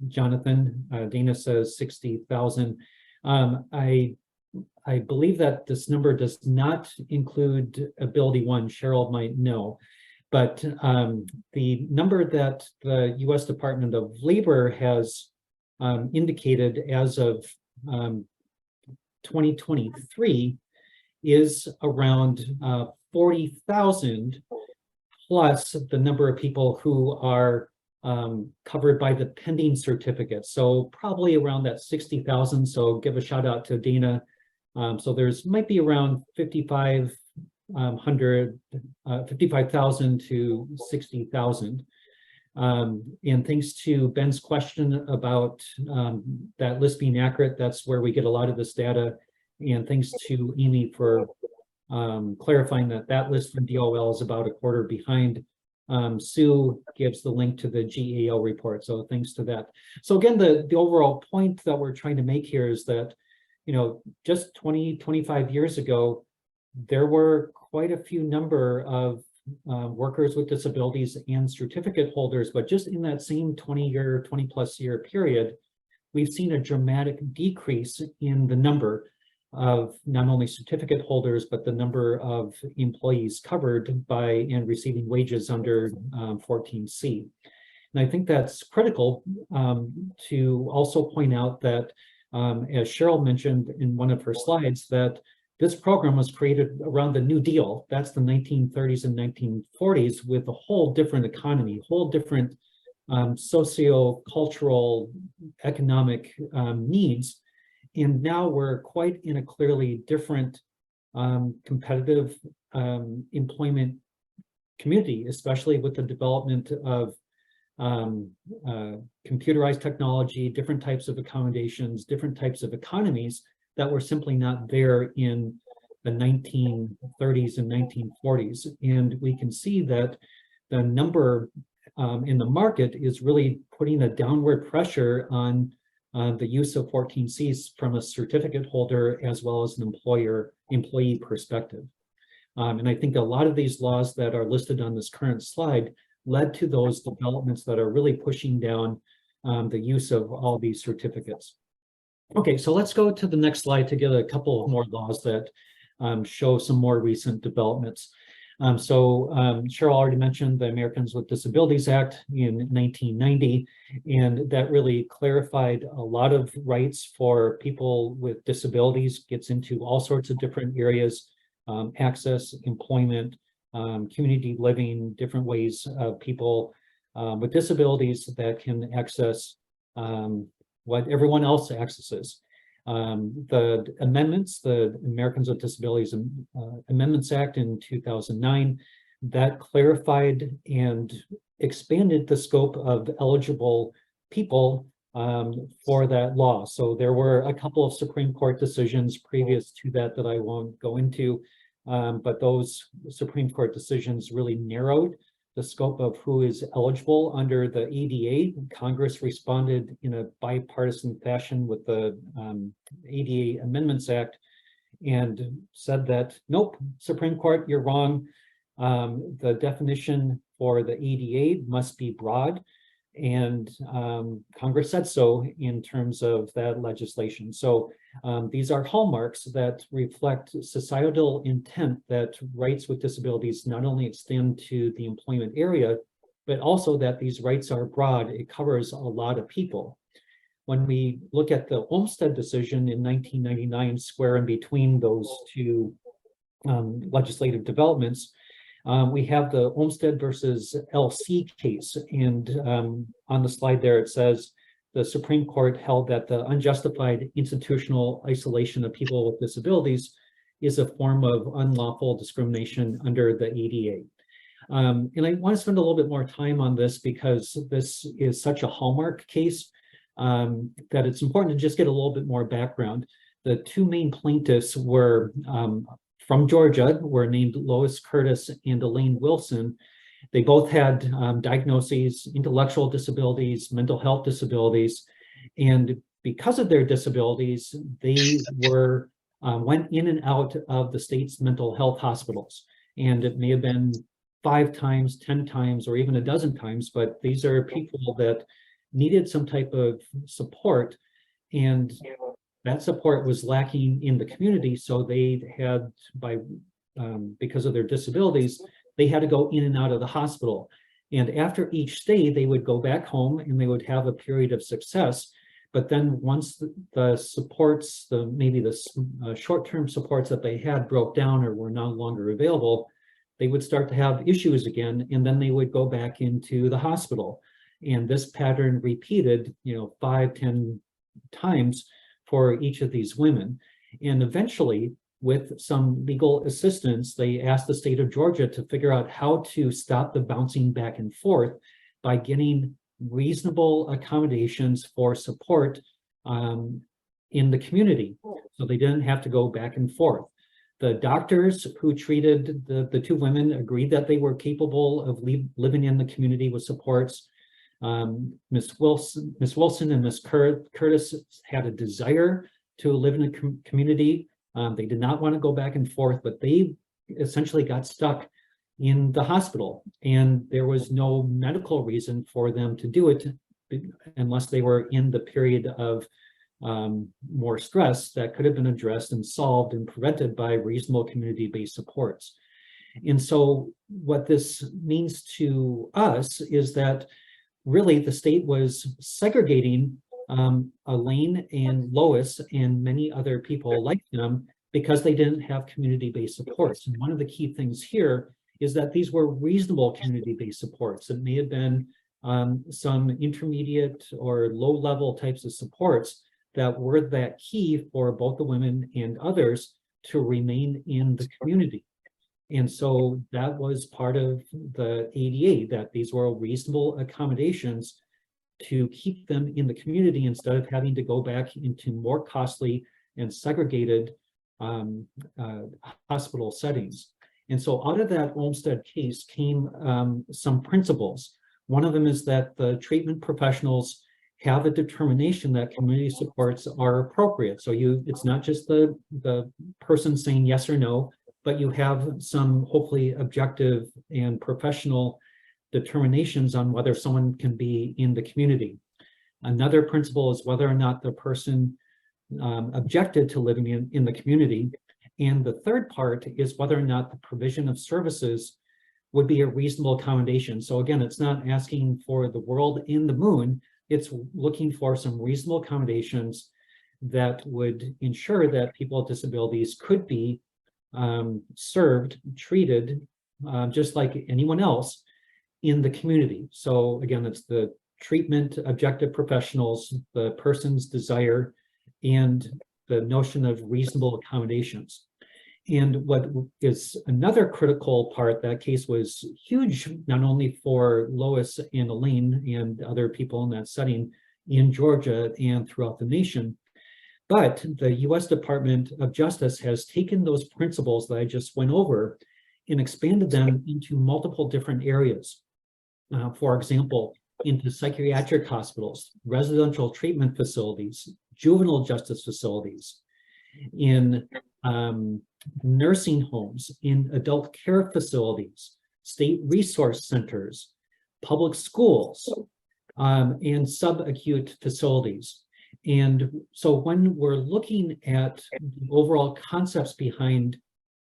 Jonathan. Dana says 60,000. I believe that this number does not include Ability One. Cheryl might know. But the number that the U.S. Department of Labor has indicated as of 2023 is around 40,000 plus the number of people who are covered by the pending certificates. So probably around that 60,000. So give a shout out to Dana. So there's might be around 55,000 to 60,000. And thanks to Ben's question about that list being accurate, that's where we get a lot of this data. And thanks to Amy for clarifying that list from DOL is about a quarter behind. Sue gives the link to the GAO report, so thanks to that. So again, the overall point that we're trying to make here is that, just 25 years ago, there were quite a few number of workers with disabilities and certificate holders, but just in that same 20 plus year period, we've seen a dramatic decrease in the number. of not only certificate holders, but the number of employees covered by and receiving wages under 14C. And I think that's critical to also point out that, as Cheryl mentioned in one of her slides, that this program was created around the New Deal. That's the 1930s and 1940s, with a whole different economy, whole different socio-cultural, economic needs. And now we're quite in a clearly different competitive employment community, especially with the development of computerized technology, different types of accommodations, different types of economies that were simply not there in the 1930s and 1940s. And we can see that the number in the market is really putting a downward pressure on the use of 14Cs from a certificate holder as well as an employee perspective. And I think a lot of these laws that are listed on this current slide led to those developments that are really pushing down the use of all these certificates. Okay, so let's go to the next slide to get a couple of more laws that show some more recent developments. Cheryl already mentioned the Americans with Disabilities Act in 1990, and that really clarified a lot of rights for people with disabilities, gets into all sorts of different areas, access, employment, community living, different ways of people with disabilities that can access what everyone else accesses. The amendments, the Americans with Disabilities Amendments Act in 2009, that clarified and expanded the scope of eligible people for that law. So there were a couple of Supreme Court decisions previous to that that I won't go into, but those Supreme Court decisions really narrowed the scope of who is eligible under the ADA. Congress responded in a bipartisan fashion with the ADA Amendments Act and said that, nope, Supreme Court, you're wrong. The definition for the ADA must be broad, and Congress said so in terms of that legislation. So these are hallmarks that reflect societal intent that rights with disabilities not only extend to the employment area, but also that these rights are broad. It covers a lot of people. When we look at the Olmstead decision in 1999, square in between those two legislative developments, we have the Olmstead versus LC case, and on the slide there it says the Supreme Court held that the unjustified institutional isolation of people with disabilities is a form of unlawful discrimination under the ADA. And I want to spend a little bit more time on this because this is such a hallmark case that it's important to just get a little bit more background. The two main plaintiffs were from Georgia, were named Lois Curtis and Elaine Wilson. They both had diagnoses, intellectual disabilities, mental health disabilities, and because of their disabilities, they were went in and out of the state's mental health hospitals. And it may have been 5 times, 10 times, or even a dozen times, but these are people that needed some type of support, and that support was lacking in the community. So they had, because of their disabilities, they had to go in and out of the hospital. And after each stay, they would go back home and they would have a period of success. But then once the supports, maybe the short-term supports that they had broke down or were no longer available, they would start to have issues again, and then they would go back into the hospital. And this pattern repeated, 5, 10 times for each of these women. And eventually, with some legal assistance, they asked the state of Georgia to figure out how to stop the bouncing back and forth by getting reasonable accommodations for support in the community. So they didn't have to go back and forth. The doctors who treated the two women agreed that they were capable of living in the community with supports. Miss Wilson and Miss Curtis had a desire to live in a community. They did not want to go back and forth, but they essentially got stuck in the hospital, and there was no medical reason for them to do it unless they were in the period of more stress that could have been addressed and solved and prevented by reasonable community-based supports. And so what this means to us is that really the state was segregating Elaine and Lois and many other people like them because they didn't have community-based supports. And one of the key things here is that these were reasonable community-based supports. It may have been some intermediate or low-level types of supports that were that key for both the women and others to remain in the community. And so that was part of the ADA, that these were reasonable accommodations to keep them in the community instead of having to go back into more costly and segregated hospital settings. And so out of that Olmsted case came some principles. One of them is that the treatment professionals have a determination that community supports are appropriate. So it's not just the person saying yes or no, but you have some hopefully objective and professional determinations on whether someone can be in the community. Another principle is whether or not the person objected to living in the community. And the third part is whether or not the provision of services would be a reasonable accommodation. So again, it's not asking for the world in the moon, it's looking for some reasonable accommodations that would ensure that people with disabilities could be served, treated just like anyone else in the community. So again, it's the treatment objective professionals, the person's desire, and the notion of reasonable accommodations. And what is another critical part, that case was huge, not only for Lois and Elaine and other people in that setting in Georgia and throughout the nation, but the US Department of Justice has taken those principles that I just went over and expanded them into multiple different areas. For example, into psychiatric hospitals, residential treatment facilities, juvenile justice facilities, in nursing homes, in adult care facilities, state resource centers, public schools, and subacute facilities. And so when we're looking at the overall concepts behind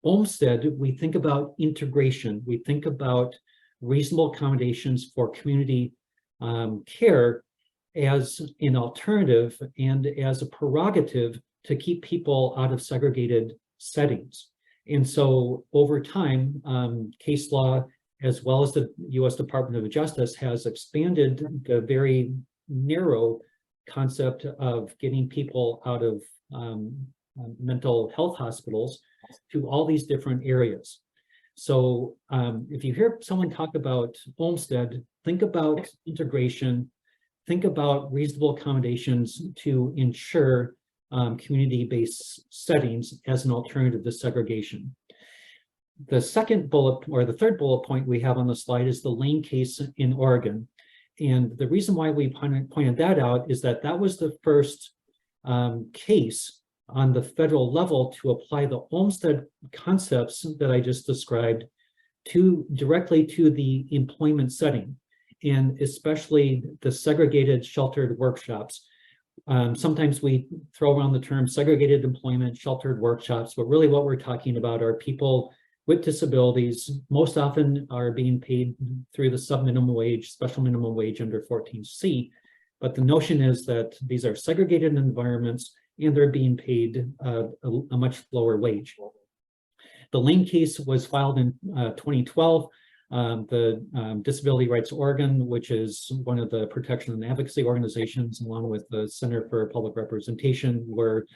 Olmsted, we think about integration, we think about reasonable accommodations for community care as an alternative and as a prerogative to keep people out of segregated settings. And so over time, case law, as well as the US Department of Justice, has expanded the very narrow concept of getting people out of mental health hospitals to all these different areas. So if you hear someone talk about Olmsted, think about integration, think about reasonable accommodations to ensure community-based settings as an alternative to segregation. The second bullet, or the third bullet point we have on the slide, is the Lane case in Oregon. And the reason why we pointed that out is that that was the first case on the federal level to apply the Olmsted concepts that I just described directly to the employment setting, and especially the segregated sheltered workshops. Sometimes we throw around the term segregated employment, sheltered workshops, but really what we're talking about are people with disabilities, most often are being paid through the sub-minimum wage, special minimum wage under 14C. But the notion is that these are segregated environments and they're being paid a much lower wage. The Lane case was filed in 2012. The Disability Rights Oregon, which is one of the protection and advocacy organizations, along with the Center for Public Representation, were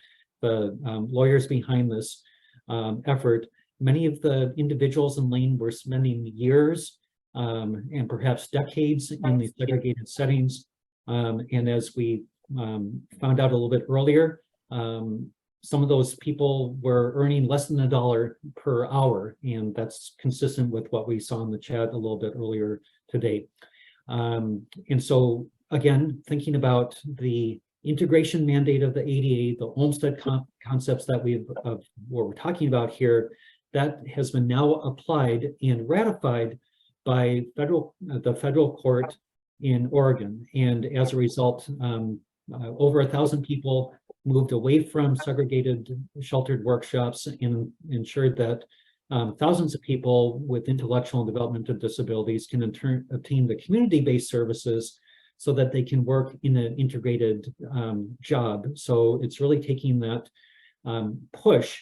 the lawyers behind this effort. Many of the individuals in Lane were spending years and perhaps decades in these segregated settings. And as we found out a little bit earlier, some of those people were earning less than $1 per hour, and that's consistent with what we saw in the chat a little bit earlier today. And so, again, thinking about the integration mandate of the ADA, the Olmsted concepts that what we're talking about here, that has been now applied and ratified by the federal court in Oregon. And as a result, over 1,000 people moved away from segregated sheltered workshops and ensured that thousands of people with intellectual and developmental disabilities can in turn obtain the community-based services so that they can work in an integrated job. So it's really taking that push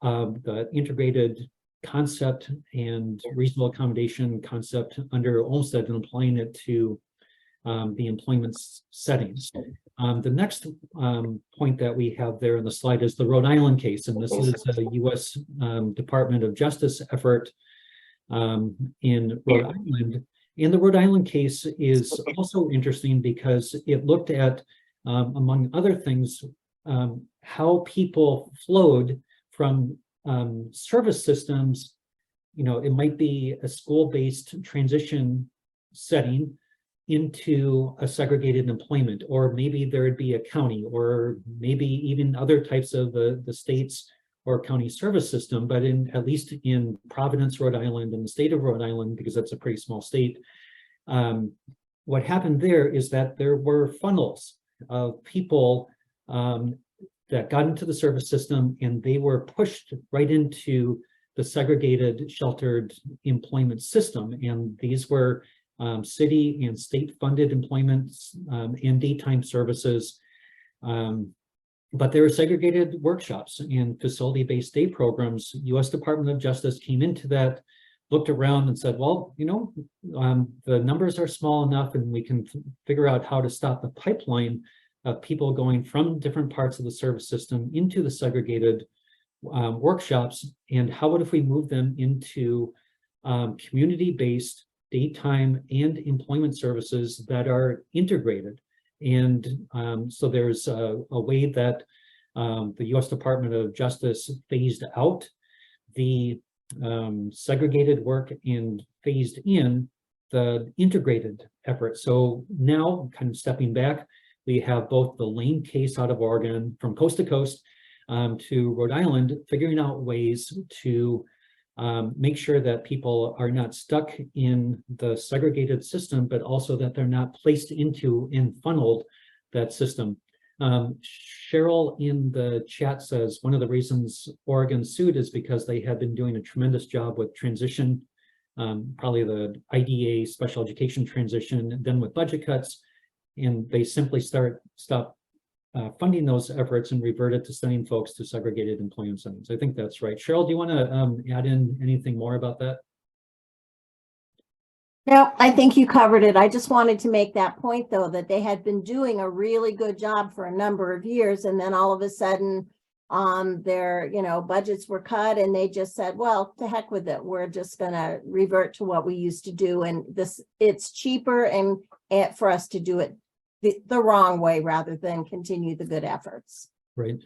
of the integrated concept and reasonable accommodation concept under Olmsted and applying it to the employment settings. The next point that we have there in the slide is the Rhode Island case, and this is a U.S. Department of Justice effort in Rhode Island. And the Rhode Island case is also interesting because it looked at, among other things, how people flowed from service systems. You know, it might be a school-based transition setting into a segregated employment, or maybe there would be a county, or maybe even other types of the state's or county service system. But at least in Providence, Rhode Island, and the state of Rhode Island, because that's a pretty small state, what happened there is that there were funnels of people that got into the service system, and they were pushed right into the segregated sheltered employment system. And these were city and state funded employments and daytime services. But there were segregated workshops and facility-based day programs. U.S. Department of Justice came into that, looked around and said, well, you know, the numbers are small enough and we can figure out how to stop the pipeline of people going from different parts of the service system into the segregated workshops. And how would if we move them into community-based daytime and employment services that are integrated? And so there's a way that the U.S. Department of Justice phased out the segregated work and phased in the integrated effort. So now, kind of stepping back, we have both the Lane case out of Oregon from coast to coast to Rhode Island, figuring out ways to make sure that people are not stuck in the segregated system, but also that they're not placed into and funneled that system. Cheryl in the chat says one of the reasons Oregon sued is because they had been doing a tremendous job with transition, probably the IDA special education transition, then with budget cuts, and they simply stopped funding those efforts and reverted to sending folks to segregated employment settings. I think that's right. Cheryl, do you want to add in anything more about that? No, I think you covered it. I just wanted to make that point, though, that they had been doing a really good job for a number of years, and then all of a sudden their budgets were cut, and they just said, well, to heck with it, we're just going to revert to what we used to do, and it's cheaper and for us to do it the wrong way rather than continue the good efforts. Right.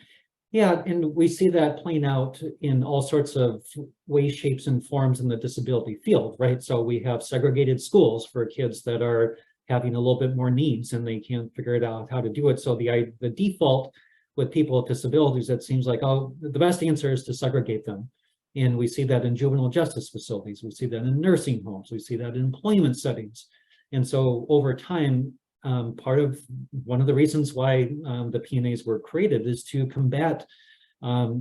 Yeah, and we see that playing out in all sorts of ways, shapes, and forms in the disability field, right? So we have segregated schools for kids that are having a little bit more needs and they can't figure it out how to do it. So the default with people with disabilities, it seems like, oh, the best answer is to segregate them. And we see that in juvenile justice facilities. We see that in nursing homes. We see that in employment settings. And so over time, one of the reasons why the P&As were created is to combat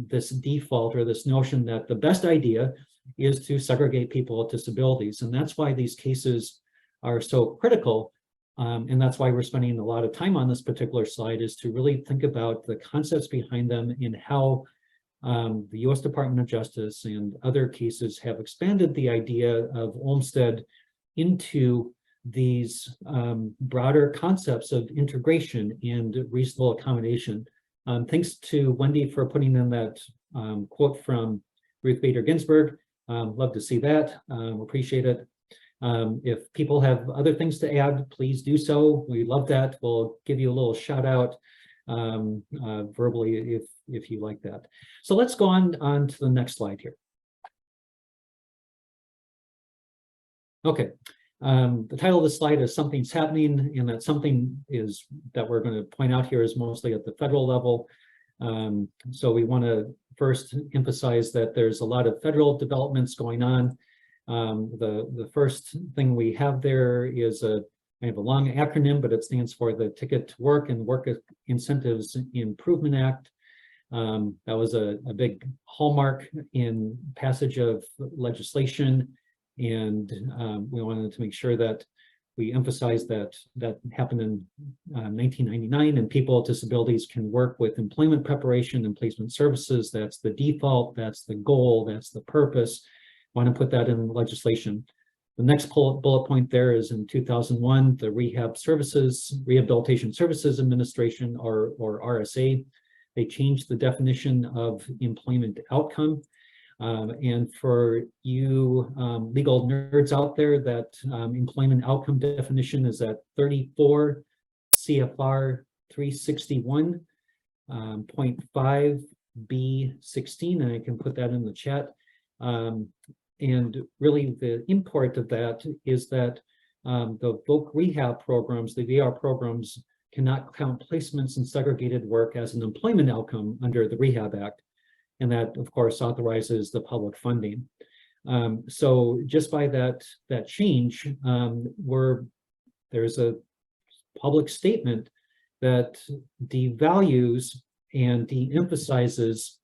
this default or this notion that the best idea is to segregate people with disabilities. And that's why these cases are so critical. And that's why we're spending a lot of time on this particular slide, is to really think about the concepts behind them and how the U.S. Department of Justice and other cases have expanded the idea of Olmsted into these broader concepts of integration and reasonable accommodation. Thanks to Wendy for putting in that quote from Ruth Bader Ginsburg. Love to see that, appreciate it. If people have other things to add, please do so. We love that. We'll give you a little shout out verbally if you like that. So let's go on to the next slide here. Okay. The title of the slide is Something's Happening, and that something is that we're going to point out here is mostly at the federal level. So we want to first emphasize that there's a lot of federal developments going on. The first thing we have there is a I have a long acronym, but it stands for the Ticket to Work and Work Incentives Improvement Act. That was a big hallmark in passage of legislation, and we wanted to make sure that we emphasize that happened in 1999, and people with disabilities can work with employment preparation and placement services. That's the default, that's the goal, that's the purpose. Want to put that in legislation. The next bullet point there is in 2001, the Rehabilitation Services Administration, or RSA, they changed the definition of employment outcome. And for you legal nerds out there, that employment outcome definition is at 34 CFR 361.5 B16, and I can put that in the chat. And really the import of that is that the voc rehab programs, the VR programs, cannot count placements and segregated work as an employment outcome under the Rehab Act. And that, of course, authorizes the public funding. So just by that change, there's a public statement that devalues and de-emphasizes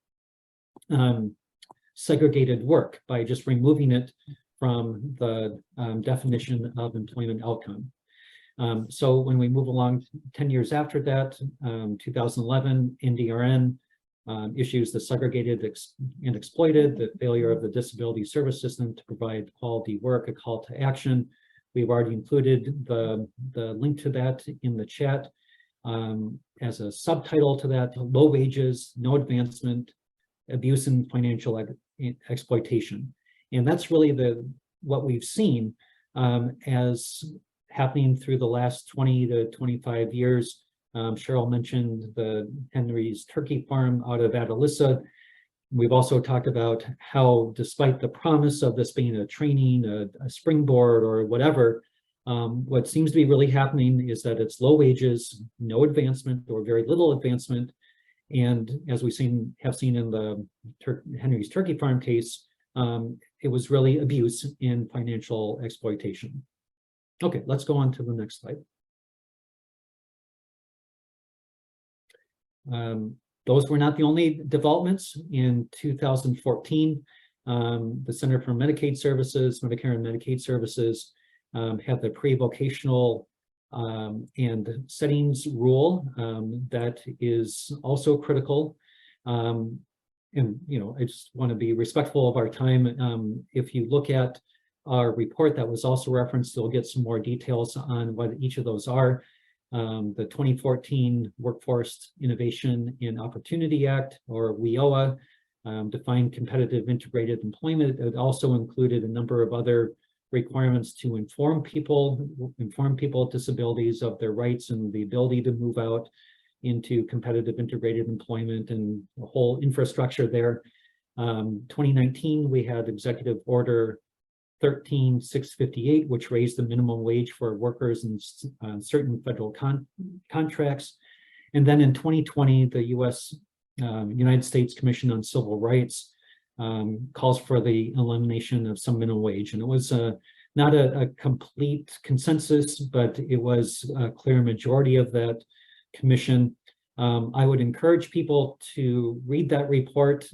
segregated work by just removing it from the definition of employment outcome. So when we move along 10 years after that, 2011, NDRN issues the segregated and exploited, the failure of the disability service system to provide quality work, a call to action. We've already included the link to that in the chat as a subtitle to that: low wages, no advancement, abuse and financial exploitation. And that's really what we've seen as happening through the last 20 to 25 years. Cheryl mentioned the Henry's Turkey Farm out of Atalissa. We've also talked about how, despite the promise of this being a training, a springboard or whatever, what seems to be really happening is that it's low wages, no advancement or very little advancement. And as we have seen in the Henry's Turkey Farm case, it was really abuse in financial exploitation. Okay, let's go on to the next slide. Those were not the only developments. In 2014, the Center for Medicaid Services, Medicare and Medicaid Services, had the pre-vocational and settings rule that is also critical. And I just want to be respectful of our time. If you look at our report that was also referenced, you'll get some more details on what each of those are. The 2014 Workforce Innovation and Opportunity Act, or WIOA, defined competitive integrated employment. It also included a number of other requirements to inform people with disabilities of their rights and the ability to move out into competitive integrated employment and the whole infrastructure there. 2019, we had Executive Order 13658, which raised the minimum wage for workers in certain federal contracts. And then in 2020, the United States Commission on Civil Rights calls for the elimination of some minimum wage. And it was not a complete consensus, but it was a clear majority of that commission. I would encourage people to read that report.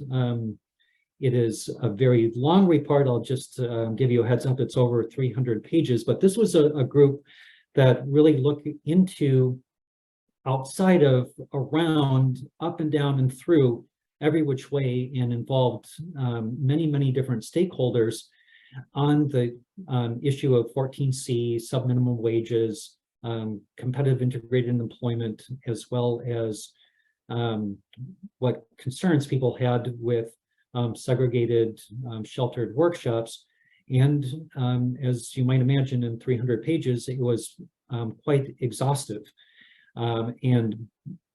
It is a very long report. I'll just give you a heads up. It's over 300 pages, but this was a group that really looked into outside of, around, up and down and through every which way, and involved many, many different stakeholders on the issue of 14C, sub-minimum wages, competitive integrated employment, as well as what concerns people had with segregated sheltered workshops. And as you might imagine, in 300 pages, it was quite exhaustive. And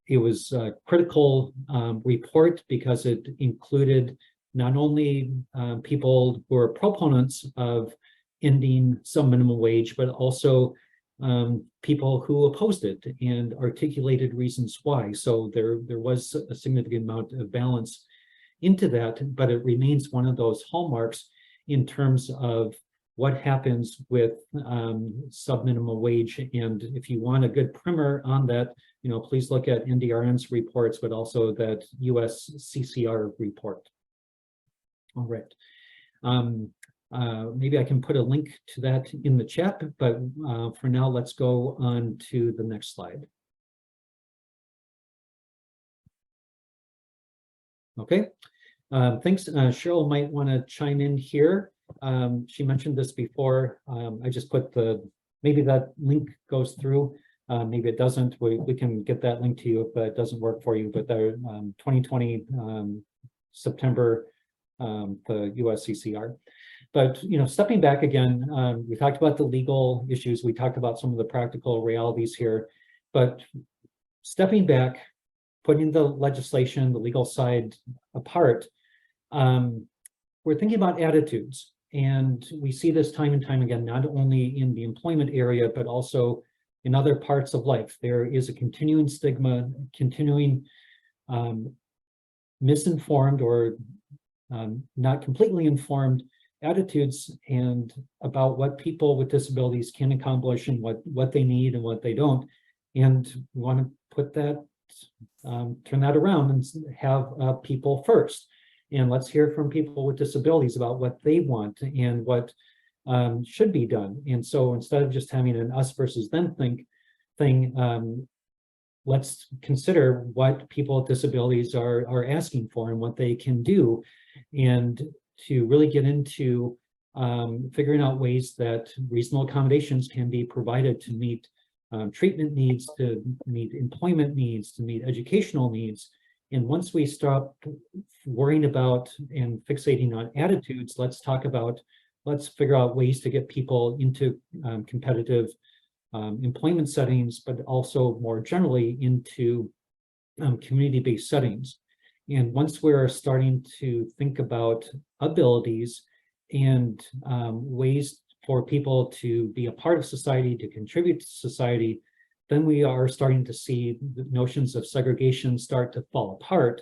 it was a critical report because it included not only people who are proponents of ending some minimum wage, but also people who opposed it and articulated reasons why. So there was a significant amount of balance into that, but it remains one of those hallmarks in terms of what happens with sub-minimum wage. And if you want a good primer on that, please look at NDRN's reports, but also that US CCR report. All right. Maybe I can put a link to that in the chat, but for now, let's go on to the next slide. Okay, thanks. Cheryl might want to chime in here. She mentioned this before. I just put maybe that link goes through. Maybe it doesn't. We can get that link to you if it doesn't work for you. But the 2020 September, the USCCR. But stepping back again, we talked about the legal issues. We talked about some of the practical realities here. But stepping back, putting the legislation, the legal side apart, we're thinking about attitudes. And we see this time and time again, not only in the employment area, but also in other parts of life. There is a continuing stigma, continuing misinformed or not completely informed attitudes and about what people with disabilities can accomplish and what they need and what they don't. And we want to put that, turn that around and have people first. And let's hear from people with disabilities about what they want and what should be done. And so instead of just having an us versus them thing, let's consider what people with disabilities are asking for and what they can do, and to really get into figuring out ways that reasonable accommodations can be provided to meet treatment needs, to meet employment needs, to meet educational needs. And once we stop worrying about and fixating on attitudes, let's figure out ways to get people into competitive employment settings, but also more generally into community-based settings. And once we're starting to think about abilities and ways for people to be a part of society, to contribute to society, then we are starting to see the notions of segregation start to fall apart,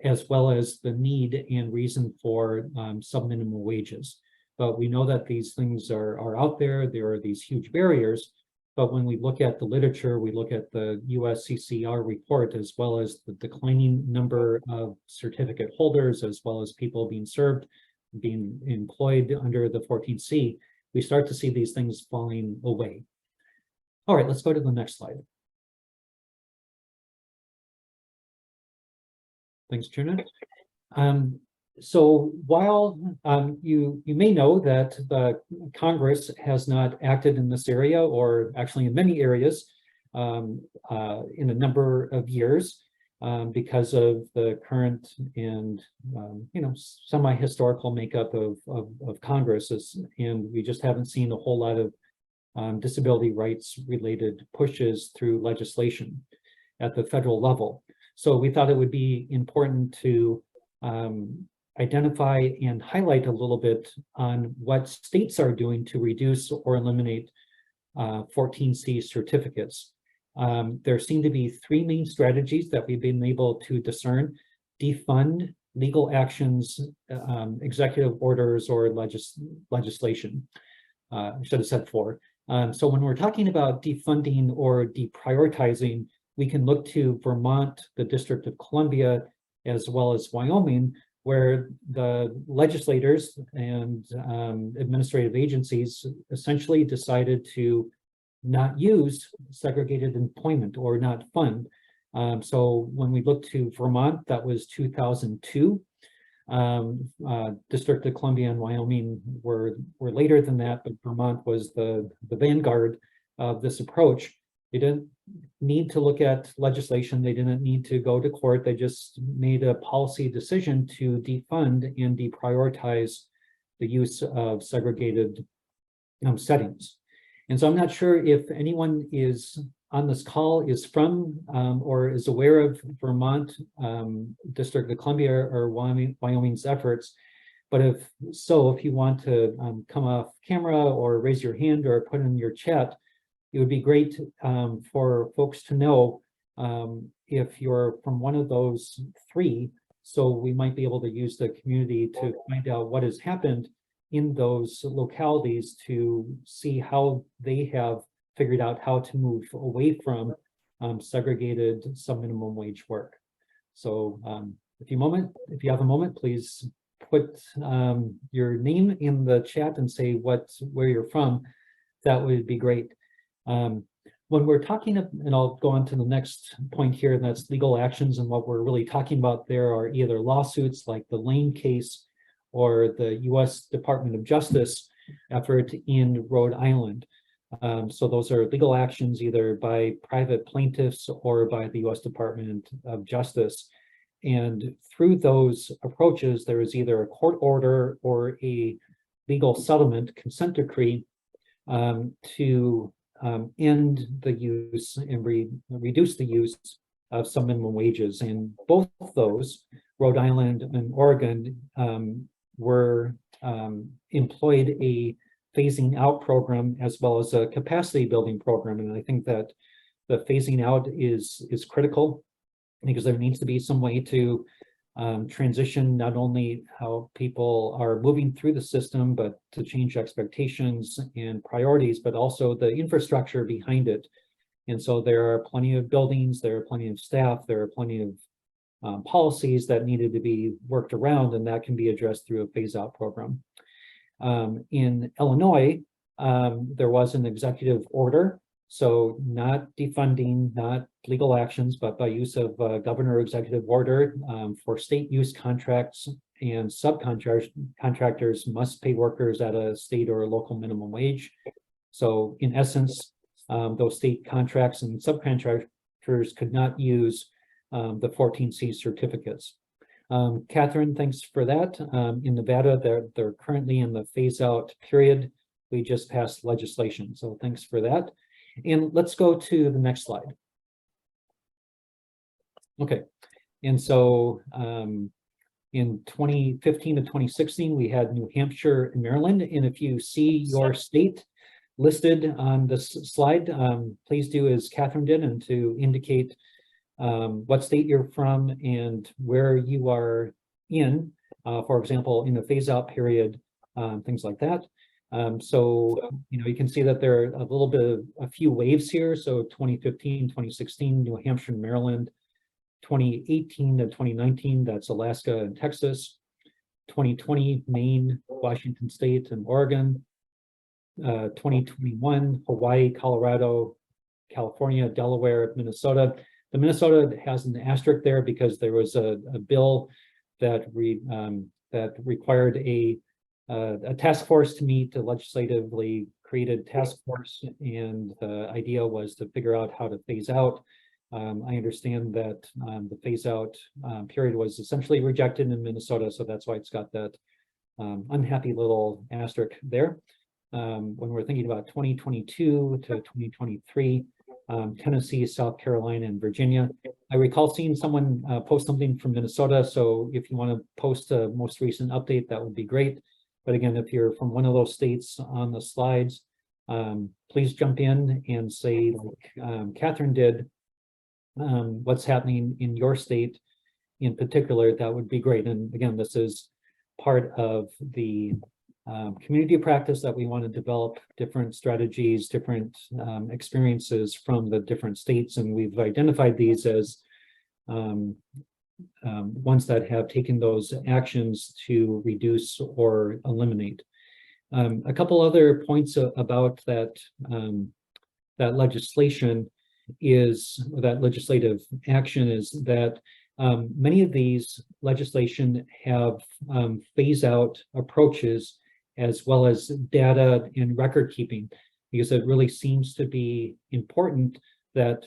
as well as the need and reason for sub-minimum wages. But we know that these things are out there. There are these huge barriers. But when we look at the literature, we look at the USCCR report, as well as the declining number of certificate holders, as well as people being served, being employed under the 14C, we start to see these things falling away. All right, let's go to the next slide. Thanks, Trina. So while you may know that the Congress has not acted in this area, or actually in many areas, in a number of years, because of the current and semi-historical makeup of Congress, and we just haven't seen a whole lot of disability rights related pushes through legislation at the federal level. So we thought it would be important to identify and highlight a little bit on what states are doing to reduce or eliminate 14C certificates. There seem to be three main strategies that we've been able to discern: defund, legal actions, executive orders, or legislation. I should have said four. So when we're talking about defunding or deprioritizing, we can look to Vermont, the District of Columbia, as well as Wyoming, where the legislators and administrative agencies essentially decided to not use segregated employment or not fund. So when we look to Vermont, that was 2002. District of Columbia and Wyoming were later than that, but Vermont was the vanguard of this approach. They didn't need to look at legislation. They didn't need to go to court. They just made a policy decision to defund and deprioritize the use of segregated settings. And so I'm not sure if anyone is on this call is from or is aware of Vermont, District of Columbia, or Wyoming's efforts. But if you want to come off camera or raise your hand or put in your chat, it would be great for folks to know if you're from one of those three, so we might be able to use the community to find out what has happened in those localities to see how they have figured out how to move away from segregated sub-minimum wage work. So if you have a moment, please put your name in the chat and say where you're from. That would be great. When we're talking, and I'll go on to the next point here, and that's legal actions. And what we're really talking about there are either lawsuits like the Lane case or the U.S. Department of Justice effort in Rhode Island. So those are legal actions either by private plaintiffs or by the U.S. Department of Justice. And through those approaches, there is either a court order or a legal settlement consent decree to end the use and reduce the use of some minimum wages. And both of those, Rhode Island and Oregon, were employed a phasing out program as well as a capacity building program. And I think that the phasing out is critical because there needs to be some way to transition not only how people are moving through the system, but to change expectations and priorities, but also the infrastructure behind it. And so there are plenty of buildings, there are plenty of staff, there are plenty of policies that needed to be worked around, and that can be addressed through a phase out program. In Illinois, there was an executive order. So not defunding, not legal actions, but by use of governor executive order for state use contracts, and subcontractors must pay workers at a state or a local minimum wage. So in essence, those state contracts and subcontractors could not use the 14C certificates. Catherine, thanks for that. In Nevada, they're currently in the phase out period. We just passed legislation, so thanks for that. And let's go to the next slide. Okay, and so in 2015 to 2016, we had New Hampshire and Maryland. And if you see your state listed on this slide, please do as Catherine did and to indicate what state you're from and where you are in, for example, in the phase out period, things like that. So, you can see that there are a few waves here. So 2015, 2016, New Hampshire and Maryland, 2018 to 2019, that's Alaska and Texas, 2020, Maine, Washington State and Oregon, 2021, Hawaii, Colorado, California, Delaware, Minnesota. The Minnesota has an asterisk there because there was a bill that required a task force to meet, a legislatively created task force, and the idea was to figure out how to phase out. I understand that the phase out period was essentially rejected in Minnesota, so that's why it's got that unhappy little asterisk there. When we're thinking about 2022 to 2023, Tennessee, South Carolina, and Virginia. I recall seeing someone post something from Minnesota, so if you want to post a most recent update, that would be great. But again, if you're from one of those states on the slides, please jump in and say, like Catherine did, what's happening in your state in particular. That would be great. And again, this is part of the community practice that we want to develop different strategies, different experiences from the different states. And we've identified these as ones that have taken those actions to reduce or eliminate. A couple other points about that, that legislation is, that legislative action is that many of these legislation have phase out approaches as well as data and record keeping, because it really seems to be important that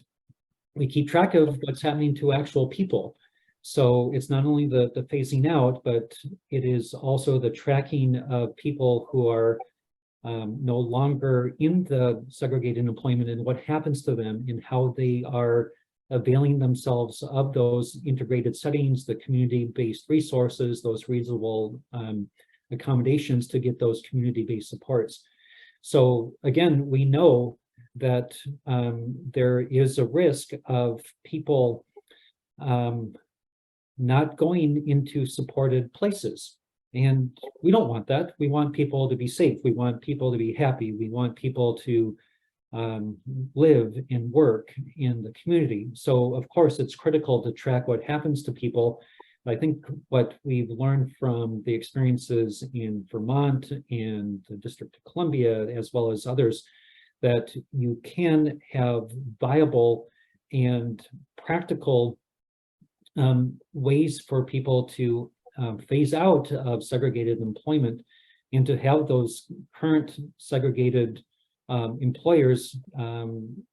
we keep track of what's happening to actual people. So it's not only the phasing out, but it is also the tracking of people who are no longer in the segregated employment and what happens to them and how they are availing themselves of those integrated settings, the community-based resources, those reasonable accommodations to get those community-based supports. So again, we know that there is a risk of people not going into supported places. And we don't want that. We want people to be safe. We want people to be happy. We want people to live and work in the community. So of course, it's critical to track what happens to people. I think what we've learned from the experiences in Vermont and the District of Columbia, as well as others, that you can have viable and practical ways for people to phase out of segregated employment and to have those current segregated employers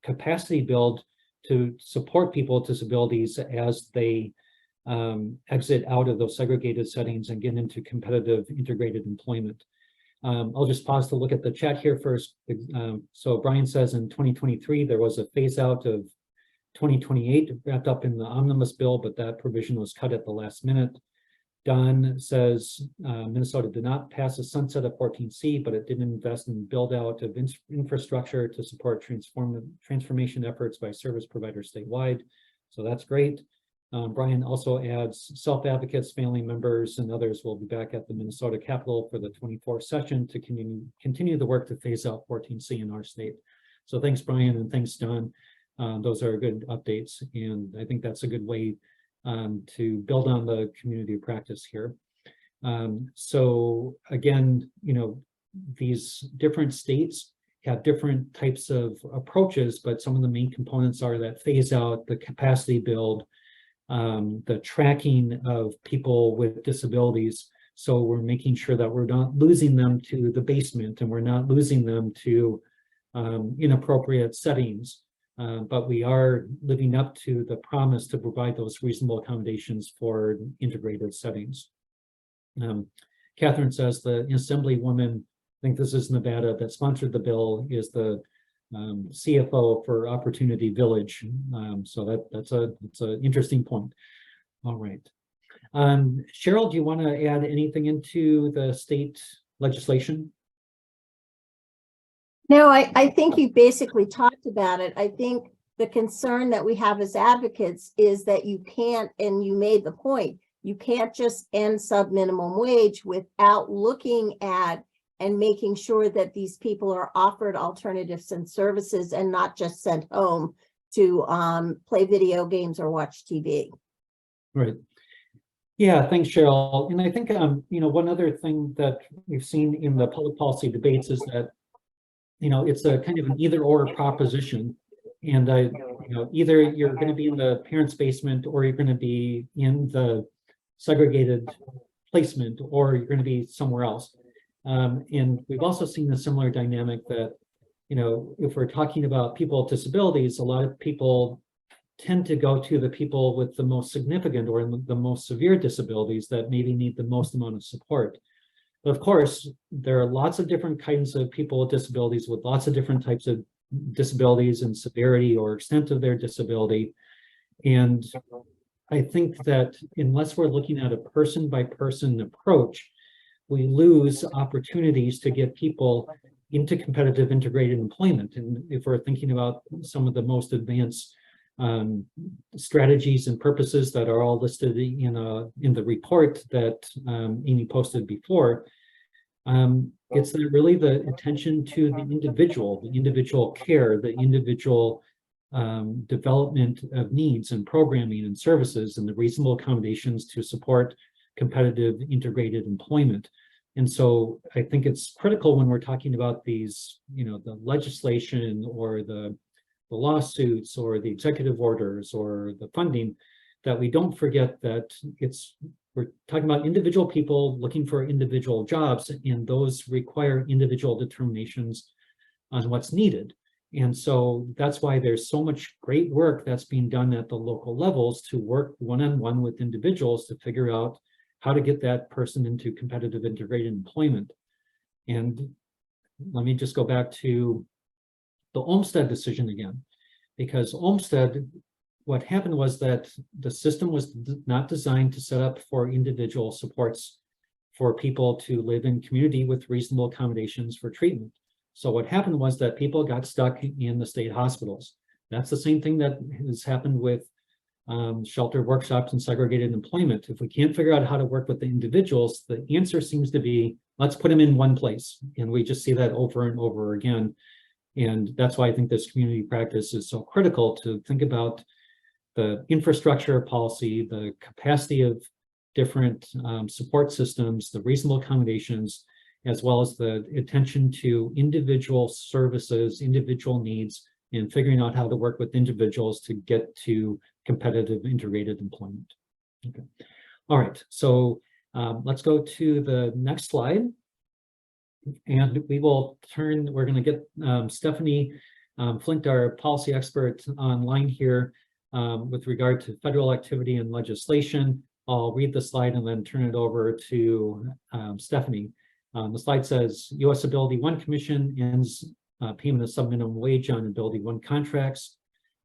capacity build to support people with disabilities as they exit out of those segregated settings and get into competitive integrated employment. I'll just pause to look at the chat here first. So Brian says in 2023, there was a phase out of 2028 wrapped up in the omnibus bill, but that provision was cut at the last minute. Don says Minnesota did not pass a sunset of 14C, but it did invest in build out of infrastructure to support transformation efforts by service providers statewide. So that's great. Brian also adds self-advocates, family members, and others will be back at the Minnesota Capitol for the 24th session to continue the work to phase out 14C in our state. So thanks, Brian, and thanks, Don. Those are good updates, and I think that's a good way to build on the community of practice here. So again, you know, these different states have different types of approaches, but some of the main components are that phase out, the capacity build, the tracking of people with disabilities. So we're making sure that we're not losing them to the basement and we're not losing them to inappropriate settings. But we are living up to the promise to provide those reasonable accommodations for integrated settings. Catherine says the assemblywoman, I think this is Nevada, that sponsored the bill is the CFO for Opportunity Village. So that's an interesting point. All right. Cheryl, do you want to add anything into the state legislation? No, I think you basically talked about it. I think the concern that we have as advocates is that you can't, and you made the point, you can't just end sub-minimum wage without looking at and making sure that these people are offered alternatives and services and not just sent home to play video games or watch TV. Right. Yeah, thanks, Cheryl. And I think, you know, one other thing that we've seen in the public policy debates is that, you know, it's a kind of an either or proposition. And, you know, either you're going to be in the parents' basement or you're going to be in the segregated placement or you're going to be somewhere else. And we've also seen a similar dynamic that, you know, if we're talking about people with disabilities, a lot of people tend to go to the people with the most significant or the most severe disabilities that maybe need the most amount of support. But of course, there are lots of different kinds of people with disabilities with lots of different types of disabilities and severity or extent of their disability. And I think that unless we're looking at a person-by-person approach, we lose opportunities to get people into competitive integrated employment. And if we're thinking about some of the most advanced strategies and purposes that are all listed in the report that Amy posted before, it's really the attention to the individual care, the individual development of needs and programming and services and the reasonable accommodations to support competitive integrated employment. And so I think it's critical when we're talking about these, you know, the legislation or the lawsuits or the executive orders or the funding, that we don't forget that we're talking about individual people looking for individual jobs, and those require individual determinations on what's needed. And so that's why there's so much great work that's being done at the local levels to work one-on-one with individuals to figure out how to get that person into competitive integrated employment. And let me just go back to the Olmstead decision again, because Olmstead, what happened was that the system was not designed to set up for individual supports for people to live in community with reasonable accommodations for treatment. So what happened was that people got stuck in the state hospitals. That's the same thing that has happened with shelter workshops and segregated employment. If we can't figure out how to work with the individuals, the answer seems to be, let's put them in one place. And we just see that over and over again. And that's why I think this community practice is so critical, to think about the infrastructure policy, the capacity of different support systems, the reasonable accommodations, as well as the attention to individual services, individual needs, and figuring out how to work with individuals to get to competitive integrated employment. Okay. All right, so let's go to the next slide. And we will turn, we're going to get Stephanie Flint, our policy expert, online here with regard to federal activity and legislation. I'll read the slide and then turn it over to Stephanie. The slide says, U.S. Ability One Commission ends payment of subminimum wage on Ability One contracts.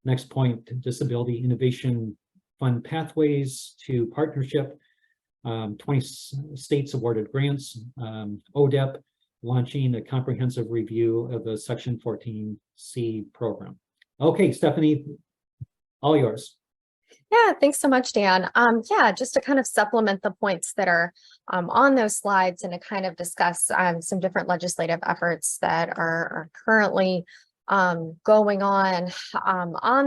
Next point, Disability Innovation Fund pathways to partnership. 20 states awarded grants. ODEP launching a comprehensive review of the Section 14C program. Okay, Stephanie, all yours. Yeah, thanks so much, Dan. Yeah, just to kind of supplement the points that are on those slides and to kind of discuss some different legislative efforts that are currently going on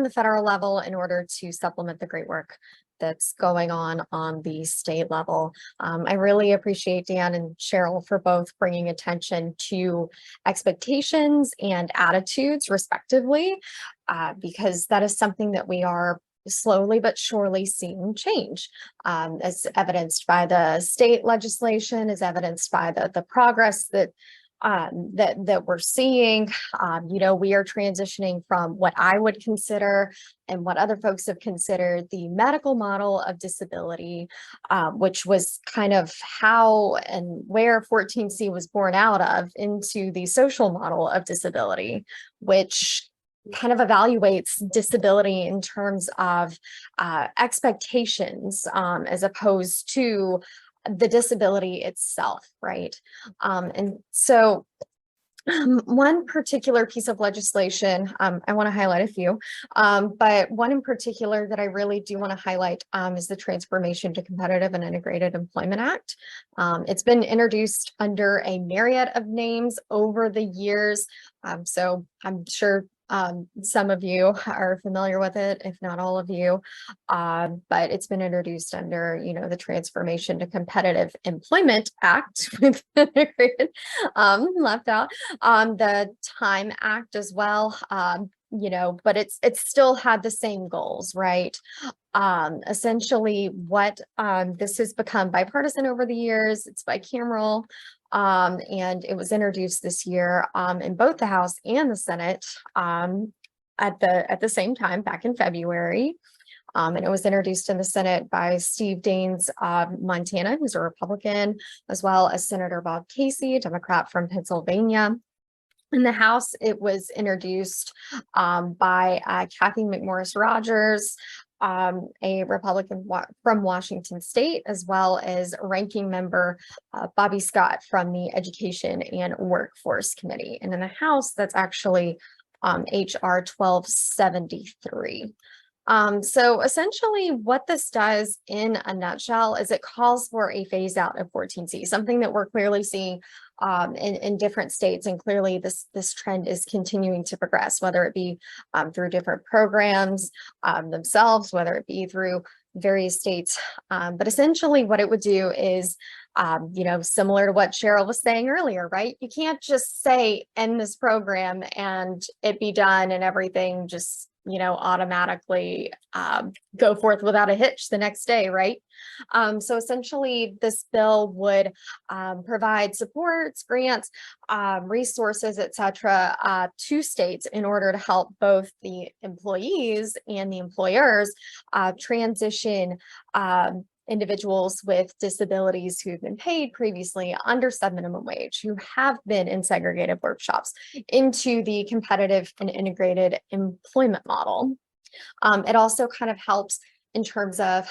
the federal level in order to supplement the great work that's going on the state level. I really appreciate Dan and Cheryl for both bringing attention to expectations and attitudes respectively, because that is something that we are slowly but surely seeing change, as evidenced by the state legislation, as evidenced by the progress that that we're seeing. You know, we are transitioning from what I would consider and what other folks have considered the medical model of disability, which was kind of how and where 14C was born out of, into the social model of disability, which kind of evaluates disability in terms of expectations as opposed to the disability itself, right? And so one particular piece of legislation, I want to highlight a few, but one in particular that I really do want to highlight is the Transformation to Competitive and Integrated Employment Act. It's been introduced under a myriad of names over the years, so I'm sure some of you are familiar with it, if not all of you, but it's been introduced under, you know, the Transformation to Competitive Employment Act with integrated, left out, the Time Act as well, you know, but it's still had the same goals, right? Essentially what this has become bipartisan over the years, it's bicameral, and it was introduced this year in both the House and the Senate at the same time back in February. And it was introduced in the Senate by Steve Daines of Montana, who's a Republican, as well as Senator Bob Casey, a Democrat from Pennsylvania. In the House, it was introduced by Kathy McMorris Rogers, a Republican from Washington State, as well as ranking member Bobby Scott from the Education and Workforce Committee. And in the House, that's actually HR 1273. So essentially what this does in a nutshell is it calls for a phase out of 14C, something that we're clearly seeing in different states, and clearly this trend is continuing to progress, whether it be through different programs themselves, whether it be through various states. But essentially what it would do is, you know, similar to what Cheryl was saying earlier, right? You can't just say end this program and it be done and everything just, you know, automatically go forth without a hitch the next day, right? So essentially this bill would provide supports, grants, resources, etc., to states in order to help both the employees and the employers transition individuals with disabilities who've been paid previously under subminimum wage, who have been in segregated workshops, into the competitive and integrated employment model. It also kind of helps in terms of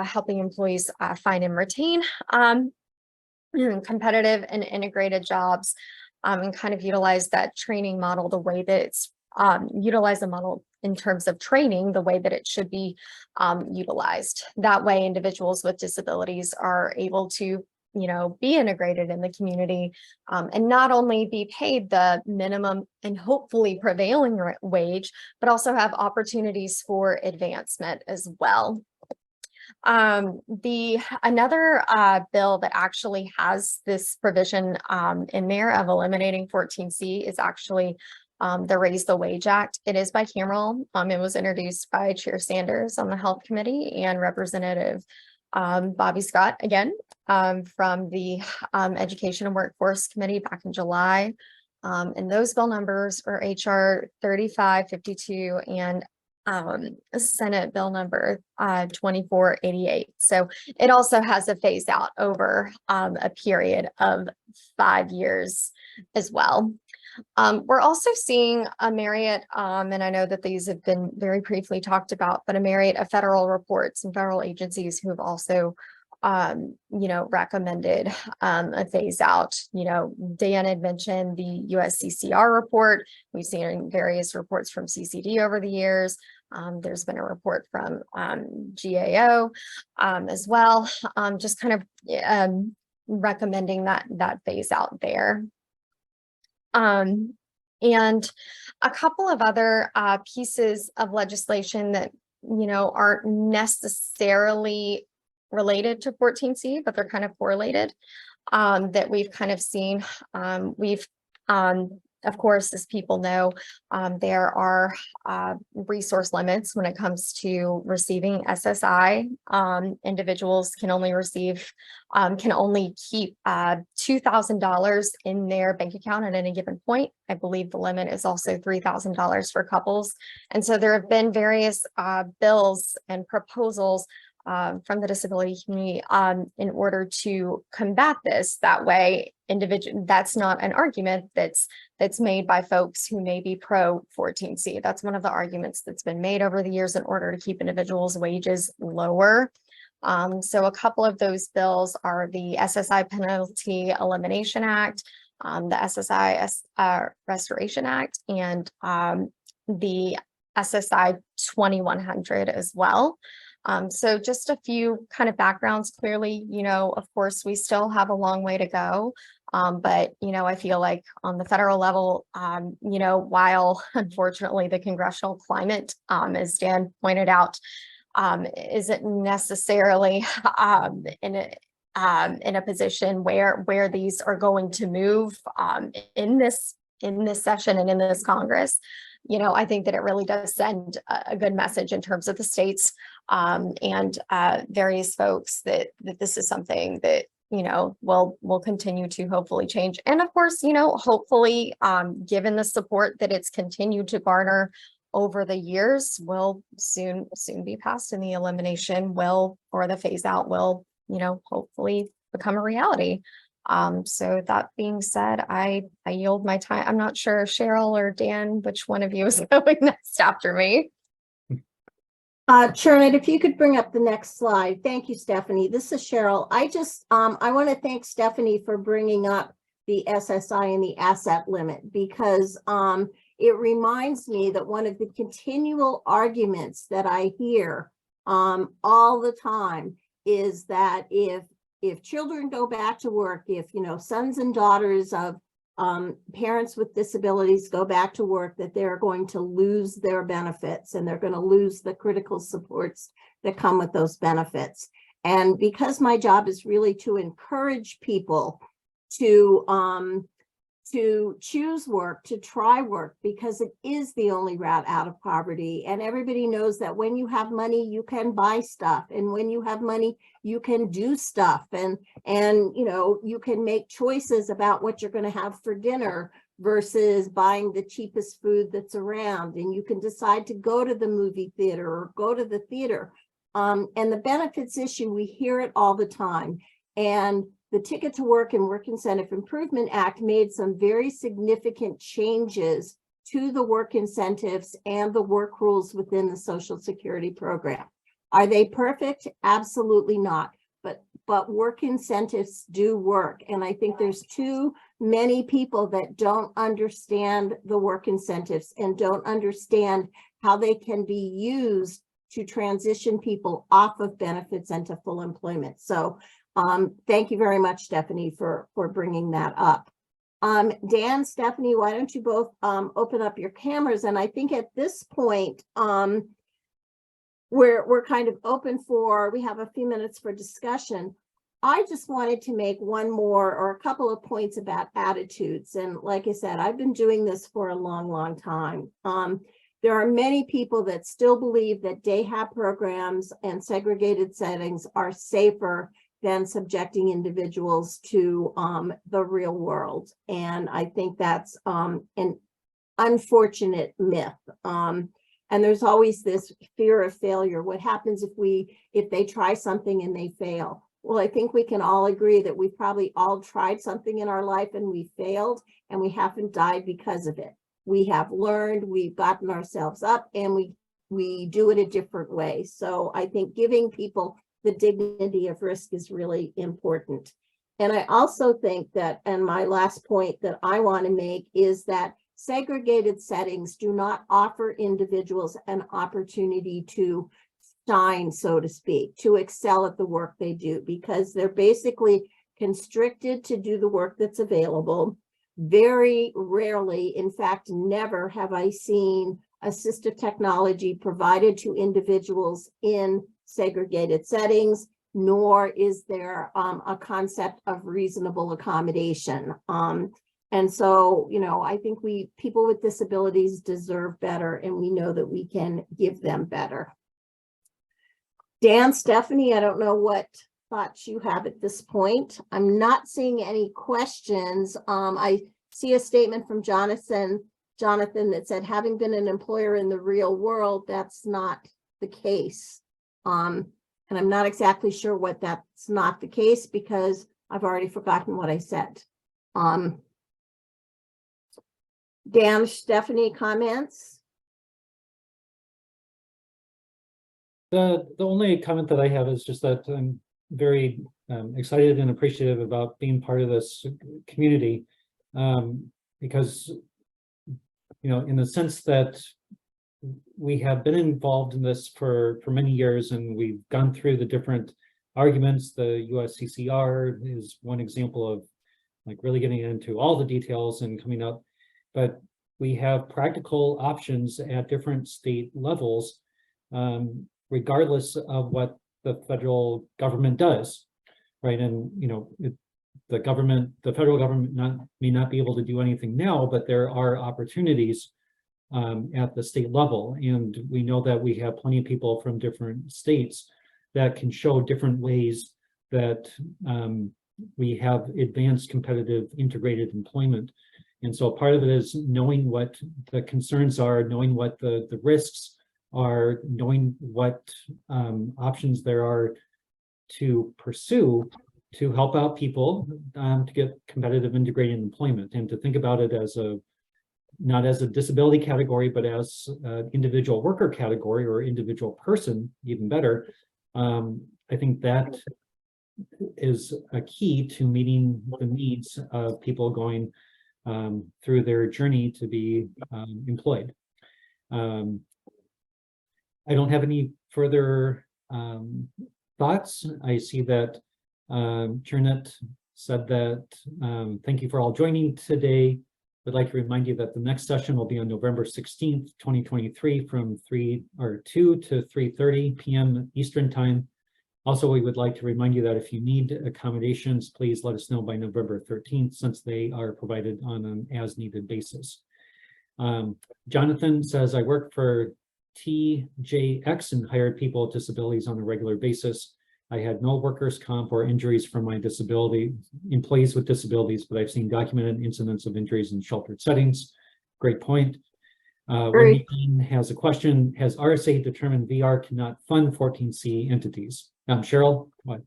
helping employees find and retain competitive and integrated jobs, and kind of utilize that training model the way that it's utilize the model in terms of training the way that it should be utilized. That way, individuals with disabilities are able to, be integrated in the community and not only be paid the minimum and hopefully prevailing wage, but also have opportunities for advancement as well. Another bill that actually has this provision in there of eliminating 14C is actually the Raise the Wage Act. It is bicameral. It was introduced by Chair Sanders on the Health Committee and Representative Bobby Scott again from the Education and Workforce Committee back in July. And those bill numbers are HR 3552 and Senate bill number 2488. So it also has a phase out over a period of 5 years as well. We're also seeing a myriad, and I know that these have been very briefly talked about, but a myriad of federal reports and federal agencies who have also, recommended a phase out. Dan had mentioned the USCCR report. We've seen various reports from CCD over the years. There's been a report from GAO as well, just kind of recommending that phase out there. And a couple of other pieces of legislation that, aren't necessarily related to 14C, but they're kind of correlated, that we've kind of seen. Of course, as people know, there are resource limits when it comes to receiving SSI. Individuals can only keep $2,000 in their bank account at any given point. I believe the limit is also $3,000 for couples. And so there have been various bills and proposals from the disability community in order to combat this. That way, that's not an argument that's made by folks who may be pro 14C. That's one of the arguments that's been made over the years in order to keep individuals' wages lower. So a couple of those bills are the SSI Penalty Elimination Act, the SSI Restoration Act, and the SSI 2100 as well. So just a few kind of backgrounds. Clearly, of course, we still have a long way to go. But, I feel like on the federal level, while unfortunately the congressional climate, as Dan pointed out, isn't necessarily in a position where these are going to move in this session and in this Congress. I think that it really does send a good message in terms of the states and various folks that this is something that will continue to hopefully change. And of course, hopefully, given the support that it's continued to garner over the years, will soon be passed, and the elimination or the phase out will, hopefully become a reality. So that being said, I yield my time. I'm not sure, Cheryl or Dan, which one of you is going next after me. Sherman, if you could bring up the next slide. Thank you, Stephanie. This is Cheryl. I want to thank Stephanie for bringing up the SSI and the asset limit, because it reminds me that one of the continual arguments that I hear all the time is that if children go back to work, if sons and daughters of parents with disabilities go back to work, that they're going to lose their benefits and they're going to lose the critical supports that come with those benefits. And because my job is really to encourage people to choose work, to try work, because it is the only route out of poverty. And everybody knows that when you have money, you can buy stuff. And when you have money, you can do stuff. And you can make choices about what you're going to have for dinner versus buying the cheapest food that's around. And you can decide to go to the movie theater or go to the theater. And the benefits issue, we hear it all the time. And the Ticket to Work and Work Incentive Improvement Act made some very significant changes to the work incentives and the work rules within the Social Security program. Are they perfect? Absolutely not. But but work incentives do work. And I think there's too many people that don't understand the work incentives and don't understand how they can be used to transition people off of benefits and to full employment. So thank you very much, Stephanie, for bringing that up. Dan, Stephanie, why don't you both open up your cameras? And I think at this point, we're kind of open for, we have a few minutes for discussion. I just wanted to make one more or a couple of points about attitudes. And like I said, I've been doing this for a long, long time. There are many people that still believe that day hab programs and segregated settings are safer than subjecting individuals to the real world. And I think that's an unfortunate myth. And there's always this fear of failure. What happens if they try something and they fail? Well, I think we can all agree that we've probably all tried something in our life and we failed and we haven't died because of it. We have learned, we've gotten ourselves up, and we do it a different way. So I think giving people the dignity of risk is really important. And I also think that, and my last point that I want to make is that segregated settings do not offer individuals an opportunity to shine, so to speak, to excel at the work they do, because they're basically constricted to do the work that's available. Very rarely, in fact, never have I seen assistive technology provided to individuals in segregated settings, nor is there a concept of reasonable accommodation. And so, you know, I think people with disabilities deserve better, and we know that we can give them better. Dan, Stephanie, I don't know what thoughts you have at this point. I'm not seeing any questions. I see a statement from Jonathan that said, having been an employer in the real world, that's not the case. And I'm not exactly sure what that's not the case, because I've already forgotten what I said. Dan, Stephanie, comments? The only comment that I have is just that I'm very excited and appreciative about being part of this community, because, you know, in the sense that we have been involved in this for many years, and we've gone through the different arguments. The USCCR is one example of like really getting into all the details and coming up, but we have practical options at different state levels, regardless of what the federal government does, right? And, you know, the federal government may not be able to do anything now, but there are opportunities at the state level. And we know that we have plenty of people from different states that can show different ways that we have advanced competitive integrated employment. And so part of it is knowing what the concerns are, knowing what the risks are, knowing what options there are to pursue to help out people to get competitive integrated employment, and to think about it as not as a disability category, but as an individual worker category or individual person, even better. I think that is a key to meeting the needs of people going through their journey to be employed. I don't have any further thoughts. I see that Chernet said that thank you for all joining today. I'd like to remind you that the next session will be on November 16th, 2023 from 2 to 3:30 p.m. Eastern Time. Also, we would like to remind you that if you need accommodations, please let us know by November 13th, since they are provided on an as-needed basis. Jonathan says, I work for TJX and hired people with disabilities on a regular basis. I had no workers' comp or injuries from my employees with disabilities, but I've seen documented incidents of injuries in sheltered settings. Great point. Wendy has a question. Has RSA determined VR cannot fund 14C entities? Cheryl, what?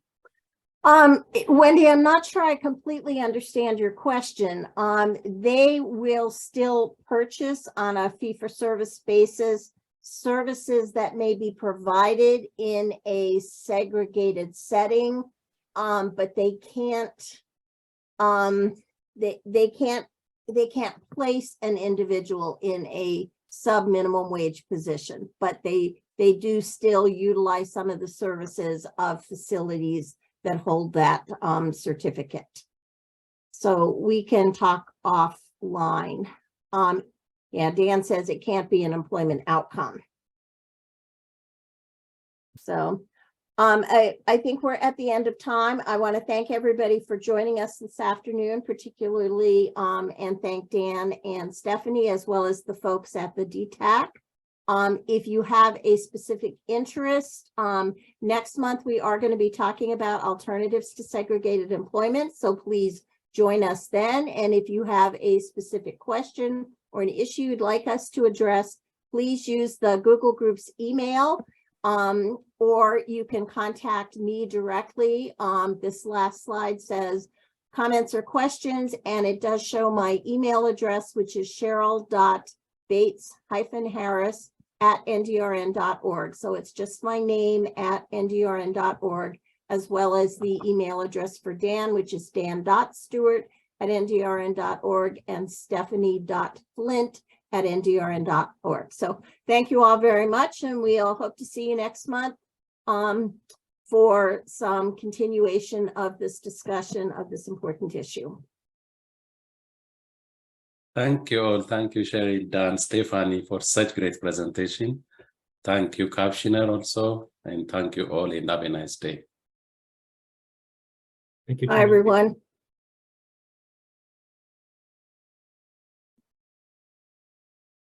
Wendy, I'm not sure I completely understand your question. They will still purchase on a fee-for-service basis services that may be provided in a segregated setting. but they can't, they can't place an individual in a sub-minimum wage position, but they do still utilize some of the services of facilities that hold that certificate. So we can talk offline. Yeah, Dan says it can't be an employment outcome. So I think we're at the end of time. I want to thank everybody for joining us this afternoon, particularly and thank Dan and Stephanie, as well as the folks at the DETAC. If you have a specific interest, next month we are going to be talking about alternatives to segregated employment. So please join us then. And if you have a specific question or an issue you'd like us to address, please use the Google Groups email, or you can contact me directly. This last slide says comments or questions, and it does show my email address, which is cheryl.bates-harris@ndrn.org. So it's just my name @ndrn.org, as well as the email address for Dan, which is dan.stewart@ndrn.org and stephanie.flint@ndrn.org. So thank you all very much, and we all hope to see you next month for some continuation of this discussion of this important issue. Thank you all. Thank you, Cheryl, Dan, Stephanie, for such great presentation. Thank you, Captioner, also, and thank you all, and have a nice day. Thank you. Bye, everyone.